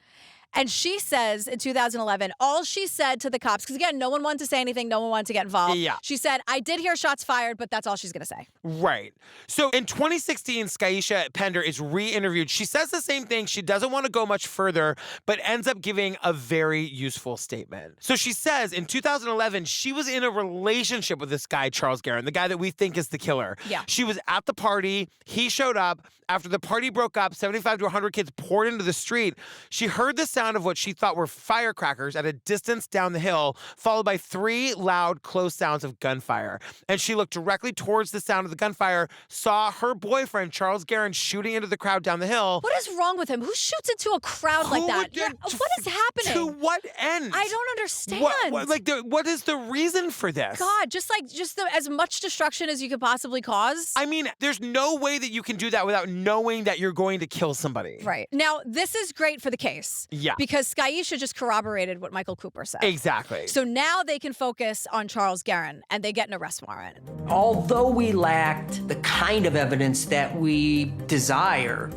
And she says in 2011, all she said to the cops, because again, no one wanted to say anything, no one wanted to get involved. Yeah. She said, I did hear shots fired, but that's all she's going to say. Right. So in 2016, Skyisha Pender is re-interviewed. She says the same thing. She doesn't want to go much further, but ends up giving a very useful statement. So she says in 2011, she was in a relationship with this guy, Charles Guerin, the guy that we think is the killer. Yeah. She was at the party. He showed up. After the party broke up, 75 to 100 kids poured into the street. She heard the sound of what she thought were firecrackers at a distance down the hill, followed by 3 loud, close sounds of gunfire. And she looked directly towards the sound of the gunfire, saw her boyfriend, Charles Guerin, shooting into the crowd down the hill. What is wrong with him? Who shoots into a crowd like that? What is happening? To what end? I don't understand. What is the reason for this? God, just as much destruction as you could possibly cause. I mean, there's no way that you can do that without knowing that you're going to kill somebody. Right. Now, this is great for the case. Yeah. Because Skyisha just corroborated what Michael Cooper said. Exactly. So now they can focus on Charles Guerin, and they get an arrest warrant. Although we lacked the kind of evidence that we desire,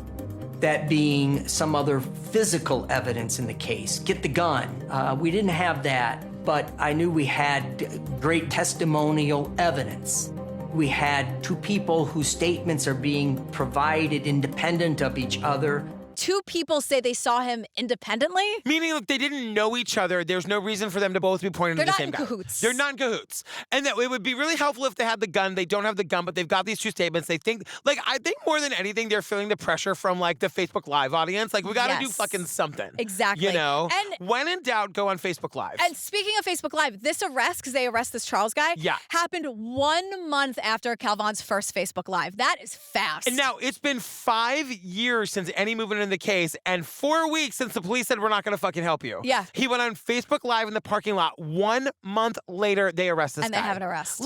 that being some other physical evidence in the case, get the gun, we didn't have that, but I knew we had great testimonial evidence. We had 2 people whose statements are being provided independent of each other. 2 people say they saw him independently? Meaning, like, they didn't know each other. There's no reason for them to both be pointing to the same guy. They're not in cahoots. They're not in cahoots. And that it would be really helpful if they had the gun. They don't have the gun, but they've got these 2 statements. They think, like, I think more than anything, they're feeling the pressure from, like, the Facebook Live audience. Like, we got to do fucking something. Exactly. You know? And when in doubt, go on Facebook Live. And speaking of Facebook Live, this arrest, because they arrest this Charles guy, happened 1 month after Calvan's first Facebook Live. That is fast. And now, it's been 5 years since any movement in the case, and 4 weeks since the police said, we're not going to fucking help you. Yeah. He went on Facebook Live in the parking lot. 1 month later, they arrest this guy. And they have an arrest.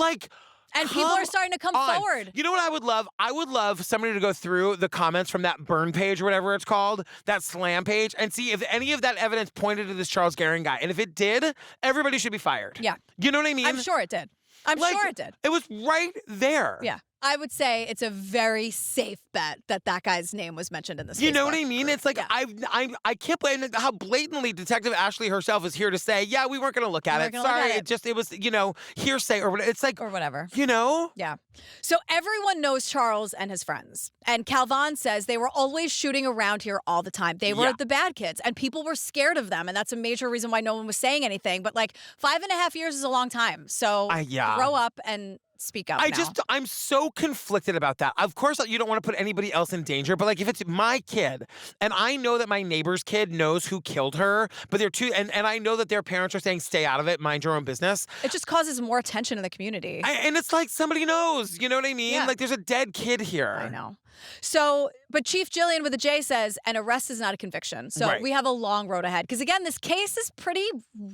And people are starting to come forward. You know what I would love? I would love somebody to go through the comments from that burn page or whatever it's called, that slam page, and see if any of that evidence pointed to this Charles Guerin guy. And if it did, everybody should be fired. Yeah. You know what I mean? I'm sure it did. I'm sure it did. It was right there. Yeah. I would say it's a very safe bet that guy's name was mentioned in this. You know what I mean? It's like, I can't believe how blatantly Detective Ashley herself is here to say, yeah, we weren't going to look at it. Sorry, it was, hearsay or whatever. It's like, or whatever. You know? Yeah. So everyone knows Charles and his friends. And Calvan says they were always shooting around here all the time. They were the bad kids, and people were scared of them. And that's a major reason why no one was saying anything. But like 5.5 years is a long time. So grow up and speak up. I'm so conflicted about that. Of course, you don't want to put anybody else in danger, but like if it's my kid and I know that my neighbor's kid knows who killed her, but they're and I know that their parents are saying, stay out of it, mind your own business. It just causes more attention in the community. And it's like somebody knows, you know what I mean? Yeah. Like there's a dead kid here. I know. So, but Chief Jillian with a J says an arrest is not a conviction. So we have a long road ahead. Because again, this case is pretty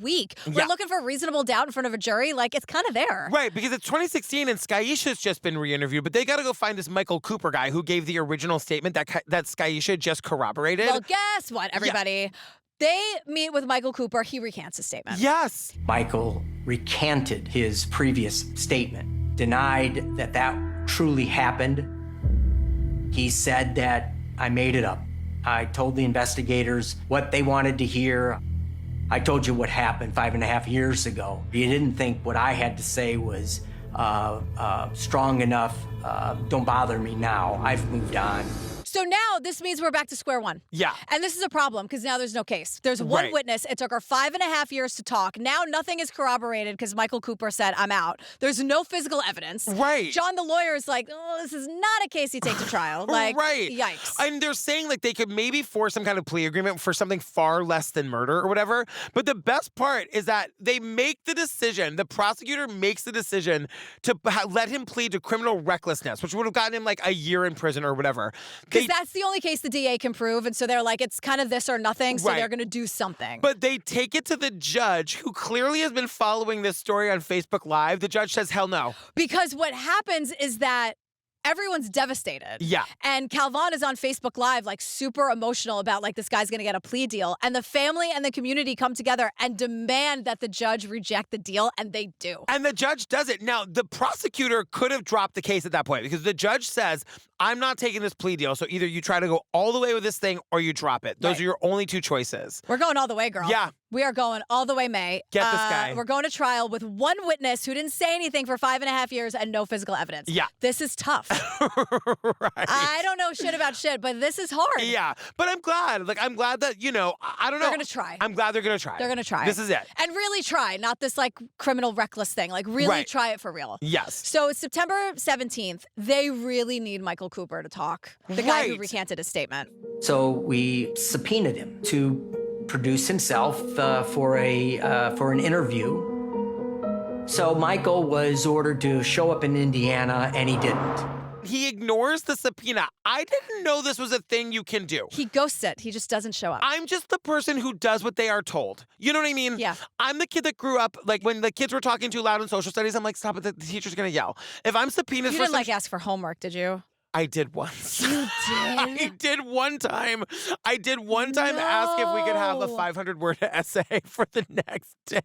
weak. We're looking for reasonable doubt in front of a jury. Like it's kind of there. Right, because it's 2016 and Skyisha's just been re-interviewed, but they got to go find this Michael Cooper guy who gave the original statement that Skyisha just corroborated. Well, guess what, everybody? Yeah. They meet with Michael Cooper. He recants his statement. Yes. Michael recanted his previous statement, denied that truly happened. He said that I made it up. I told the investigators what they wanted to hear. I told you what happened 5.5 years ago. You didn't think what I had to say was strong enough. Don't bother me now. I've moved on. So now this means we're back to square one. Yeah. And this is a problem because now there's no case. There's one witness. It took her 5.5 years to talk. Now nothing is corroborated because Michael Cooper said, I'm out. There's no physical evidence. Right. John, the lawyer, is like, oh, this is not a case you take to trial. Like, yikes. And they're saying like they could maybe force some kind of plea agreement for something far less than murder or whatever. But the best part is that they make the decision, the prosecutor makes the decision to let him plead to criminal recklessness, which would have gotten him like a year in prison or whatever. That's the only case the DA can prove, and so they're like, it's kind of this or nothing, so they're going to do something. But they take it to the judge, who clearly has been following this story on Facebook Live. The judge says, hell no. Because what happens is that everyone's devastated. Yeah. And Calvan is on Facebook Live, like super emotional about like this guy's going to get a plea deal. And the family and the community come together and demand that the judge reject the deal, and they do. And the judge does it. Now, the prosecutor could have dropped the case at that point because the judge says, I'm not taking this plea deal. So either you try to go all the way with this thing or you drop it. Those are your only two choices. We're going all the way, girl. Yeah. We are going all the way, May. Get this guy. We're going to trial with one witness who didn't say anything for 5.5 years and no physical evidence. Yeah. This is tough. Right. I don't know shit about shit, but this is hard. Yeah. But I'm glad. Like, I'm glad that, I don't know. They're going to try. I'm glad they're going to try. They're going to try. This is it. And really try, not this like criminal reckless thing. Like really try it for real. Yes. So it's September 17th. They really need Michael Cooper to talk. The guy who recanted his statement. So we subpoenaed him to produce himself for an interview. So Michael was ordered to show up in Indiana, and he didn't. He ignores the subpoena. I didn't know this was a thing you can do. He ghosts it. He just doesn't show up. I'm just the person who does what they are told. You know what I mean? Yeah. I'm the kid that grew up, like, when the kids were talking too loud in social studies, I'm like, stop it, the teacher's gonna yell. If I'm subpoenaed You for didn't like ask for homework, did you? I did once. You did? I did one time. Ask if we could have a 500-word essay for the next day.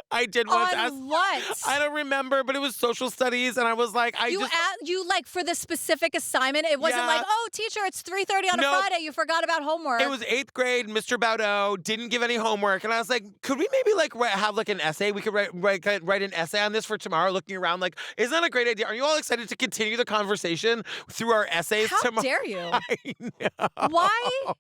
I did once ask. What? I don't remember, but it was social studies, and I was like, you like for the specific assignment. It wasn't like, oh, teacher, it's 3:30 on a Friday. You forgot about homework. It was 8th grade. Mr. Baudeau didn't give any homework, and I was like, could we maybe like have like an essay? We could write an essay on this for tomorrow. Looking around, like, isn't that a great idea? Are you all excited to continue the conversation through our essays tomorrow? How dare you? I know. Why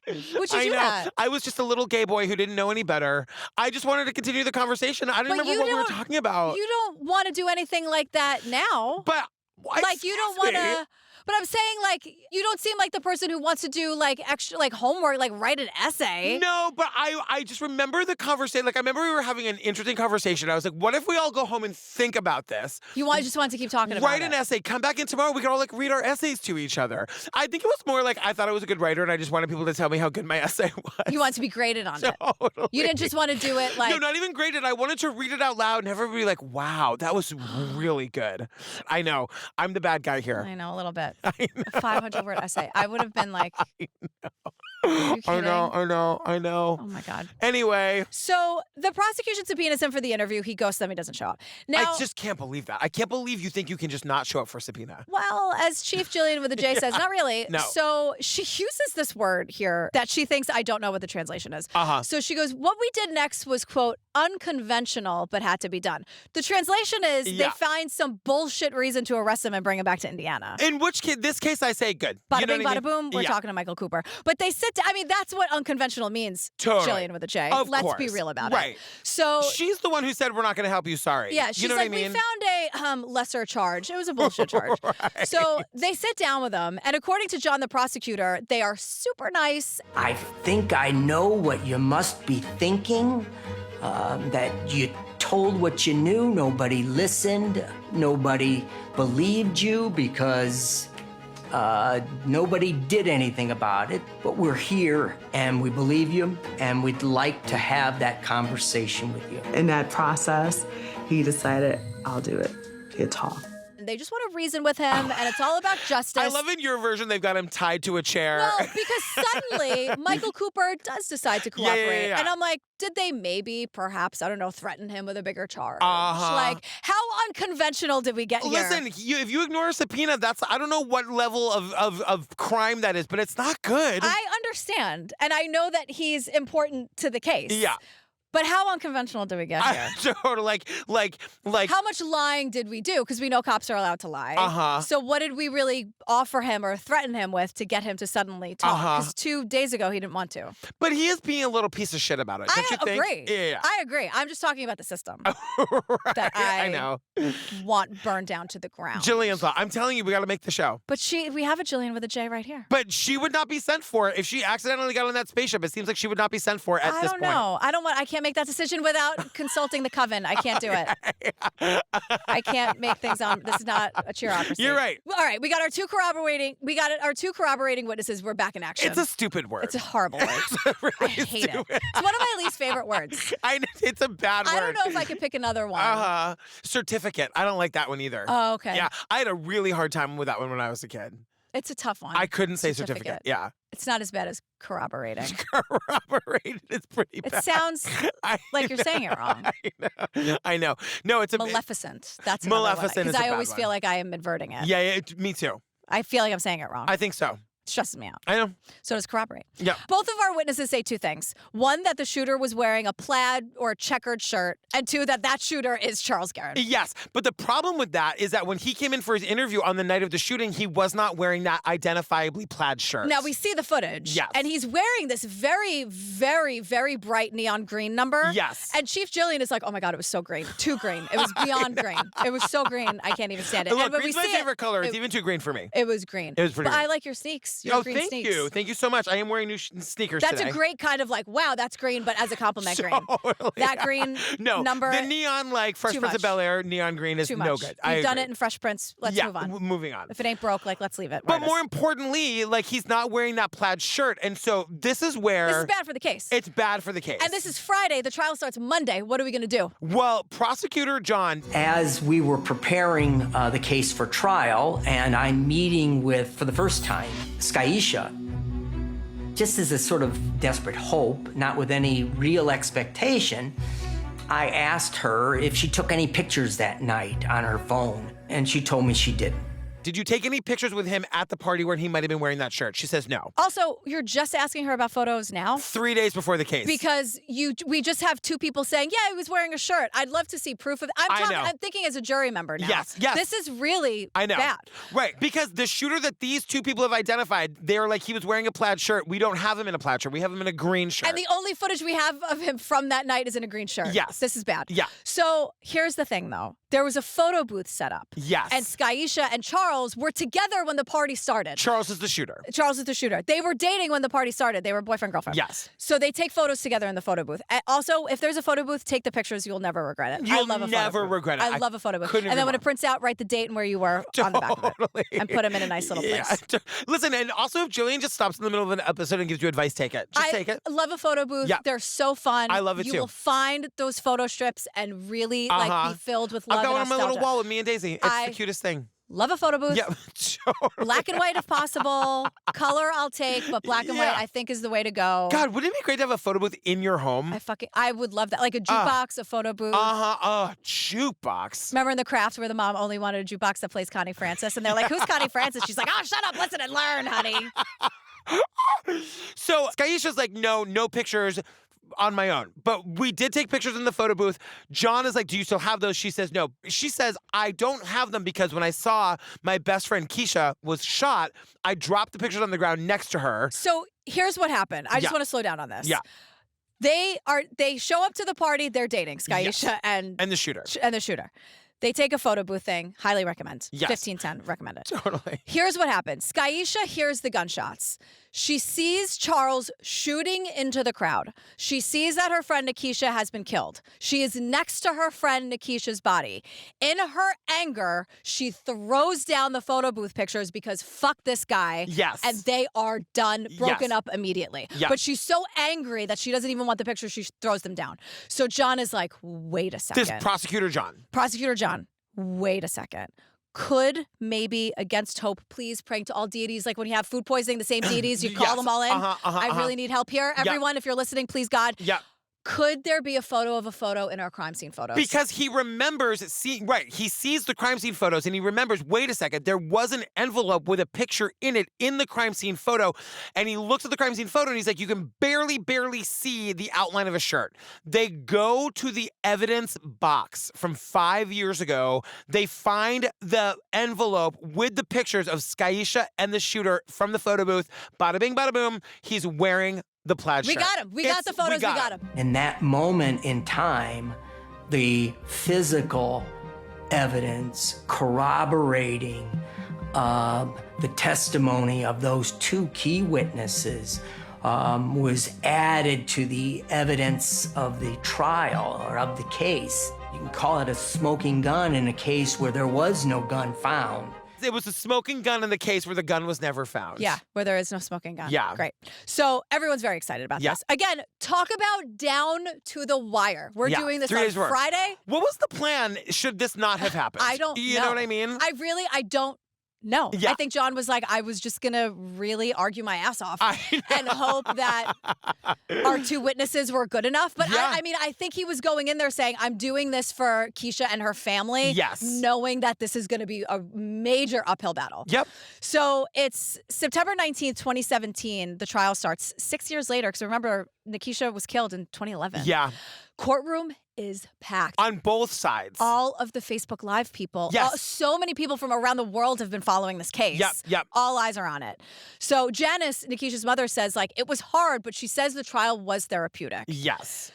would you do that? I was just a little gay boy who didn't know any better. I just wanted to continue the conversation. I didn't remember what we were talking about. You don't want to do anything like that now. But like you don't want to. But I'm saying, like, you don't seem like the person who wants to do, like, extra, like, homework, like, write an essay. No, but I just remember the conversation. Like, I remember we were having an interesting conversation. I was like, what if we all go home and think about this? Just want to keep talking about it. Write an essay. Come back in tomorrow. We can all, like, read our essays to each other. I think it was more like I thought I was a good writer, and I just wanted people to tell me how good my essay was. You want to be graded on it. Totally. You didn't just want to do it, like... No, not even graded. I wanted to read it out loud and everybody be like, wow, that was really good. I know. I'm the bad guy here. I know, a little bit. I know. 500-word essay. I would have been like, I know. oh my God. Anyway. So the prosecution subpoenas him for the interview. He ghosts them. He doesn't show up. Now, I just can't believe that. I can't believe you think you can just not show up for subpoena. Well, as Chief Jillian with a J says, not really. No. So she uses this word here that she thinks I don't know what the translation is. So she goes, what we did next was, quote, unconventional, but had to be done. The translation is they find some bullshit reason to arrest him and bring him back to Indiana. In which case, this case, I say good. Bada you know bing, what I bada mean? boom, we're talking to Michael Cooper. But they sit down. I mean, that's what unconventional means, Totally. Jillian with a J. Of Let's course. be real about Right. it. So she's the one who said, we're not going to help you, sorry. yeah, she's you know like, what I mean? we found a lesser charge. It was a bullshit charge. Right. So they sit down with him, and according to John, the prosecutor, they are super nice. I think I know what you must be thinking, that you told what you knew, nobody listened, nobody believed you because nobody did anything about it, but we're here and we believe you and we'd like to have that conversation with you. In that process, he decided, I'll do it. He'll talk. They just want to reason with him, and it's all about justice. I love in your version, they've got him tied to a chair. Well, because suddenly Michael Cooper does decide to cooperate. Yeah. And I'm like, did they maybe, perhaps, I don't know, threaten him with a bigger charge? Uh-huh. Like, how unconventional did we get here? Listen, if you ignore a subpoena, I don't know what level of crime that is, but it's not good. I understand. And I know that he's important to the case. Yeah. But how unconventional do we get here? Totally, like. How much lying did we do? Because we know cops are allowed to lie. Uh-huh. So what did we really offer him or threaten him with to get him to suddenly talk? Because 2 days ago he didn't want to. But he is being a little piece of shit about it. Don't you think? Agree. Yeah. I agree. I'm just talking about the system Right. that I know. want burned down to the ground. Jillian's law. I'm telling you, we got to make the show. But we have a Jillian with a J right here. But she would not be sent for if she accidentally got on that spaceship. It seems like she would not be sent for at this point. I don't know. I can't can't make that decision without consulting the coven. I can't do it. I can't make things on. This is not a cheerocracy. You're right. All right, we got our two corroborating witnesses. We're back in action. It's a stupid word. It's a horrible word. I hate it. It's one of my least favorite words. It's a bad word. I don't know if I could pick another one. Certificate. I don't like that one either. Oh, okay. Yeah, I had a really hard time with that one when I was a kid. It's a tough one. I couldn't say certificate. Yeah. It's not as bad as corroborating. Corroborated is pretty bad. It sounds like you're saying it wrong. I know. No, it's a Maleficent. That's Maleficent because I always bad feel one. like I am inverting it. Yeah, me too. I feel like I'm saying it wrong. I think so. It stresses me out. I know. So does corroborate. Yeah. Both of our witnesses say two things. One, that the shooter was wearing a plaid or a checkered shirt. And two, that shooter is Charles Guerin. Yes. But the problem with that is that when he came in for his interview on the night of the shooting, he was not wearing that identifiably plaid shirt. Now, we see the footage. Yes. And he's wearing this very, very, very bright neon green number. Yes. And Chief Jillian is like, oh my God, it was so green. Too green. It was beyond green. It was so green, I can't even stand it. Look, and when green's we my see favorite color. It's even too green for me. It was green. It was pretty But green. I like your sneaks. Your green thank sneaks. you. Thank you so much. I am wearing new sneakers That's today. a great kind of like, wow, that's green, but as a compliment green. Totally. That green number. The neon, like Fresh too Prince of much. Bel-Air neon green is Too much. no good. You've done agree. it in Fresh Prince. Let's move on. Moving on. If it ain't broke, like, let's leave it. But more importantly, like he's not wearing that plaid shirt. And so this is where... This is bad for the case. It's bad for the case. And this is Friday. The trial starts Monday. What are we going to do? Well, Prosecutor John... As we were preparing the case for trial, and I'm meeting with, for the first time, Skyisha, just as a sort of desperate hope, not with any real expectation, I asked her if she took any pictures that night on her phone, and she told me she didn't. Did you take any pictures with him at the party where he might have been wearing that shirt? She says no. Also, you're just asking her about photos now? 3 days before the case. Because we just have two people saying, yeah, he was wearing a shirt. I'd love to see proof of I'm thinking as a jury member now. Yes. This is really bad. Right, because the shooter that these two people have identified, they're like, he was wearing a plaid shirt. We don't have him in a plaid shirt. We have him in a green shirt. And the only footage we have of him from that night is in a green shirt. Yes. This is bad. Yeah. So here's the thing, though. There was a photo booth set up. Yes. And Skyisha and Charles were together when the party started. Charles is the shooter. Charles is the shooter. They were dating when the party started. They were boyfriend-girlfriend. Yes. So they take photos together in the photo booth. And also, if there's a photo booth, take the pictures. You'll never regret it. I love a photo booth. Regret it. I love a photo booth. Couldn't And then when agree it prints out, write the date and where you were on the back of it. And put them in a nice little place. Yeah. Listen, and also if Jillian just stops in the middle of an episode and gives you advice, take it. Just take it. I love a photo booth. Yeah. They're so fun. I love it you too. You will find those photo strips and really like be filled with love I've got one and on my little nostalgia. wall with me and Daisy. It's the cutest thing. Love a photo booth. Yeah, totally. Black and white if possible. Color I'll take, but black and white I think is the way to go. God, wouldn't it be great to have a photo booth in your home? I would love that. Like a jukebox, a photo booth. Jukebox. Remember in The Craft where the mom only wanted a jukebox that plays Connie Francis? And they're like, who's Connie Francis? She's like, oh, shut up, listen and learn, honey. So Skyisha's like, no pictures on my own. But we did take pictures in the photo booth. John is like, do you still have those? She says no. She says, I don't have them because when I saw my best friend Nikishha was shot, I dropped the pictures on the ground next to her. So here's what happened. I just want to slow down on this. Yeah. They show up to the party, they're dating, Skyisha and the shooter. And the shooter. They take a photo booth thing. Highly recommend. Yes. 1510. Recommend it. Totally. Here's what happens. Skyisha hears the gunshots. She sees Charles shooting into the crowd. She sees that her friend Nikishha has been killed. She is next to her friend Nikishha's body. In her anger, she throws down the photo booth pictures because fuck this guy. Yes. And they are done, broken Yes. up immediately. Yes. But she's so angry that she doesn't even want the pictures. She throws them down. So John is like, wait a second. This Prosecutor John. Prosecutor John, wait a second. Could maybe, against hope, please praying to all deities, like when you have food poisoning, the same deities, you call Yes. them all in. I really need help here. Everyone, if you're listening, please God. Yeah. Could there be a photo of a photo in our crime scene photos? Because he remembers he sees the crime scene photos and he remembers, wait a second, there was an envelope with a picture in it in the crime scene photo. And he looks at the crime scene photo and he's like, you can barely see the outline of a shirt. They go to the evidence box from 5 years ago. They find the envelope with the pictures of Skyisha and the shooter from the photo booth. Bada bing, bada boom. He's wearing the plaid shirt. We got him. We got the photos. We got him. In that moment in time, the physical evidence corroborating the testimony of those two key witnesses was added to the evidence of the trial or of the case. You can call it a smoking gun in a case where there was no gun found. It was a smoking gun in the case where the gun was never found. Yeah, where there is no smoking gun. Yeah. Great. So everyone's very excited about this. Again, talk about down to the wire. We're doing this 3 on days work. Friday. What was the plan should this not have happened? I don't know. You know what I mean? I don't know. Yeah. I think John was like, I was just going to really argue my ass off and hope that our 2 witnesses were good enough. But I mean, I think he was going in there saying, I'm doing this for Keisha and her family. Yes. Knowing that this is going to be a major uphill battle. Yep. So it's September 19th, 2017. The trial starts 6 years later. Because remember, Nikishha was killed in 2011. Yeah. Courtroom is packed. On both sides. All of the Facebook Live people. Yes. So many people from around the world have been following this case. Yep. All eyes are on it. So Janice, Nikishha's mother, says, like, it was hard, but she says the trial was therapeutic. Yes.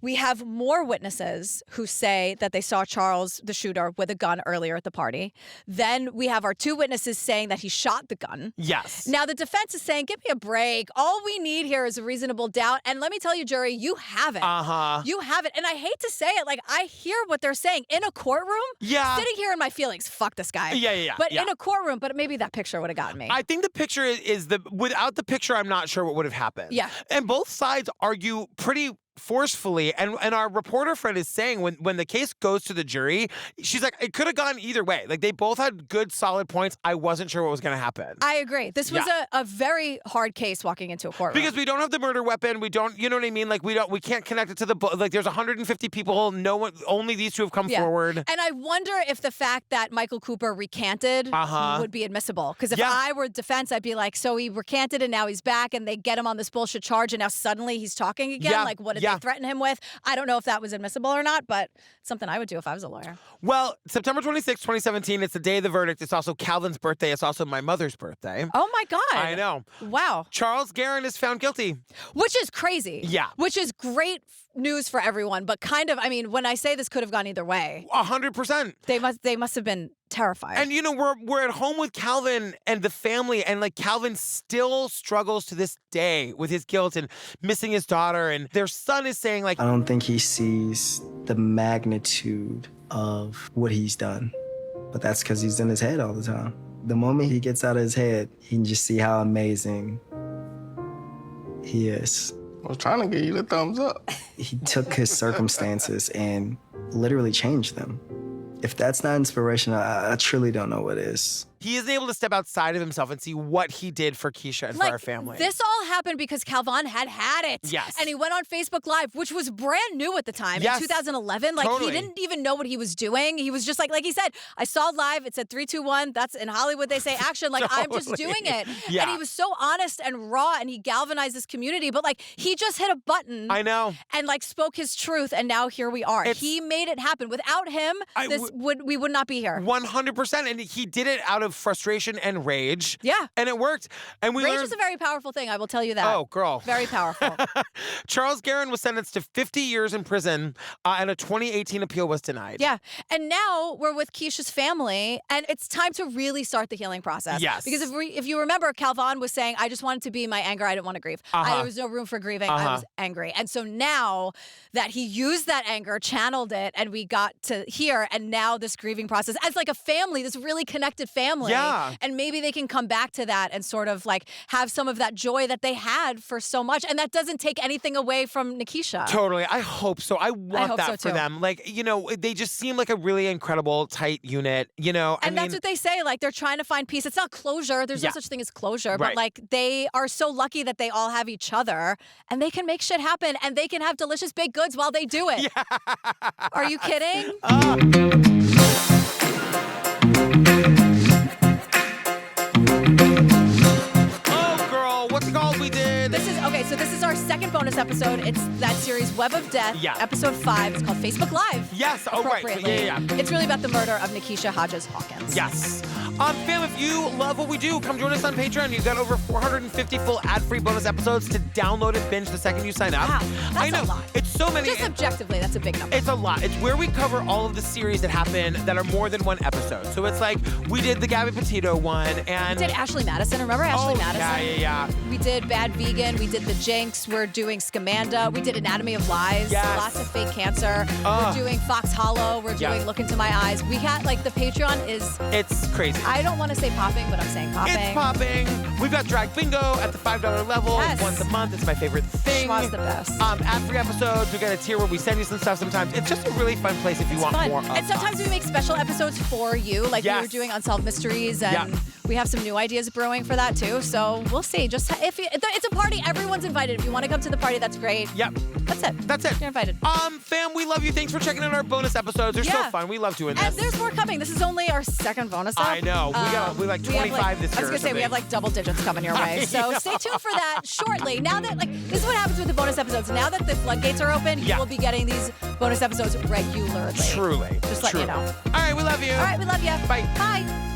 We have more witnesses who say that they saw Charles, the shooter, with a gun earlier at the party. Then we have our 2 witnesses saying that he shot the gun. Yes. Now, the defense is saying, give me a break. All we need here is a reasonable doubt. And let me tell you, jury, you have it. You have it. And I hate to say it, like, I hear what they're saying in a courtroom. Yeah. Sitting here in my feelings, fuck this guy. Yeah. But in a courtroom, but maybe that picture would have gotten me. I think the picture is without the picture, I'm not sure what would have happened. Yeah. And both sides argue pretty forcefully, and our reporter friend is saying when the case goes to the jury, she's like, it could have gone either way. Like, they both had good, solid points. I wasn't sure what was going to happen. I agree. This was a very hard case walking into a courtroom. Because we don't have the murder weapon. We don't, you know what I mean? Like, we can't connect it to the book. Like, there's 150 people. No one, only these 2 have come forward. And I wonder if the fact that Michael Cooper recanted would be admissible. Because if I were defense, I'd be like, so he recanted and now he's back and they get him on this bullshit charge and now suddenly he's talking again. Like, what did they threaten him with? I don't know if that was admissible or not, but it's something I would do if I was a lawyer. Well, September 26, 2017, it's the day of the verdict. It's also Calvin's birthday. It's also my mother's birthday. Oh, my God. I know. Wow. Charles Guerin is found guilty. Which is crazy. Yeah. Which is great news for everyone, but kind of, I mean, when I say this could have gone either way. 100%. They must have been terrified. And, you know, we're at home with Calvin and the family, and, like, Calvin still struggles to this day with his guilt and missing his daughter, and their son is saying, like... I don't think he sees the magnitude of what he's done, but that's because he's in his head all the time. The moment he gets out of his head, he can just see how amazing he is. I was trying to give you the thumbs up. He took his circumstances and literally changed them. If that's not inspirational, I truly don't know what is. He isn't able to step outside of himself and see what he did for Keisha and for our family. This all happened because Calvan had it. Yes. And he went on Facebook Live, which was brand new at the time in 2011. Like, totally. He didn't even know what he was doing. He was just like he said, I saw live, it said 3, 2, 1. That's in Hollywood, they say action. Like, I'm just doing it. Yeah. And he was so honest and raw, and he galvanized this community. But, like, he just hit a button. I know. And, like, spoke his truth, and now here we are. He made it happen. Without him, we would not be here. 100%. And he did it out of frustration and rage. Yeah. And it worked. And rage is a very powerful thing, I will tell you that. Oh, girl. Very powerful. Charles Guerin was sentenced to 50 years in prison, and a 2018 appeal was denied. Yeah. And now we're with Keisha's family, and it's time to really start the healing process. Yes. Because if you remember, Calvan was saying, I just wanted to be my anger. I didn't want to grieve. There was no room for grieving. I was angry. And so now that he used that anger, channeled it, and we got to here, and now this grieving process, as like a family, this really connected family. Yeah. And maybe they can come back to that and sort of like have some of that joy that they had for so much. And that doesn't take anything away from Nikishha. Totally. I hope so. I want that for them. Like, you know, they just seem like a really incredible, tight unit, you know. And that's what they say. Like, they're trying to find peace. It's not closure. There's no such thing as closure. But, like, they are so lucky that they all have each other and they can make shit happen and they can have delicious baked goods while they do it. Yeah. Are you kidding? Oh, girl. What's it called? We did. So this is our second bonus episode. It's that series Web of Death, episode 5. It's called Facebook Live. Yes. Oh, right. Yeah. It's really about the murder of Nikishha Hodges-Hawkins. Yes. Fam, if you love what we do, come join us on Patreon. You've got over 450 full ad-free bonus episodes to download and binge the second you sign up. Wow, that's I know. a lot. It's so many. Just objectively, that's a big number. It's a lot. It's where we cover all of the series that happen that are more than one episode. So it's like we did the Gabby Petito one, and we did Ashley Madison. Remember Ashley Madison? Yeah. We did Bad Vegan. We did The Jinx. We're doing Scamanda. We did Anatomy of Lies. Yes. Lots of fake cancer. We're doing Fox Hollow. We're doing Look Into My Eyes. We had the Patreon is. It's crazy. I don't want to say popping, but I'm saying popping. It's popping. We've got Drag Bingo at the $5 level once a month. It's my favorite thing. Schwa's the best. Ad-free episodes. We got a tier where we send you some stuff sometimes. It's just a really fun place if you want more of And sometimes we make special episodes for you, like we were doing Unsolved Mysteries, and we have some new ideas brewing for that too. So we'll see. Just it's a party. Everyone's invited. If you want to come to the party, that's great. Yep. That's it. You're invited. Fam, we love you. Thanks for checking out our bonus episodes. They're so fun. We love doing this. And there's more coming. This is only our second bonus. I know. We like 25 this year. I was gonna say we have double digits coming your way. So stay tuned for that shortly. Now that this is what happens with the bonus episodes. Now that the floodgates are open, you will be getting these bonus episodes regularly. Truly. Just let you know. All right, we love you. All right, we love you. Bye. Bye.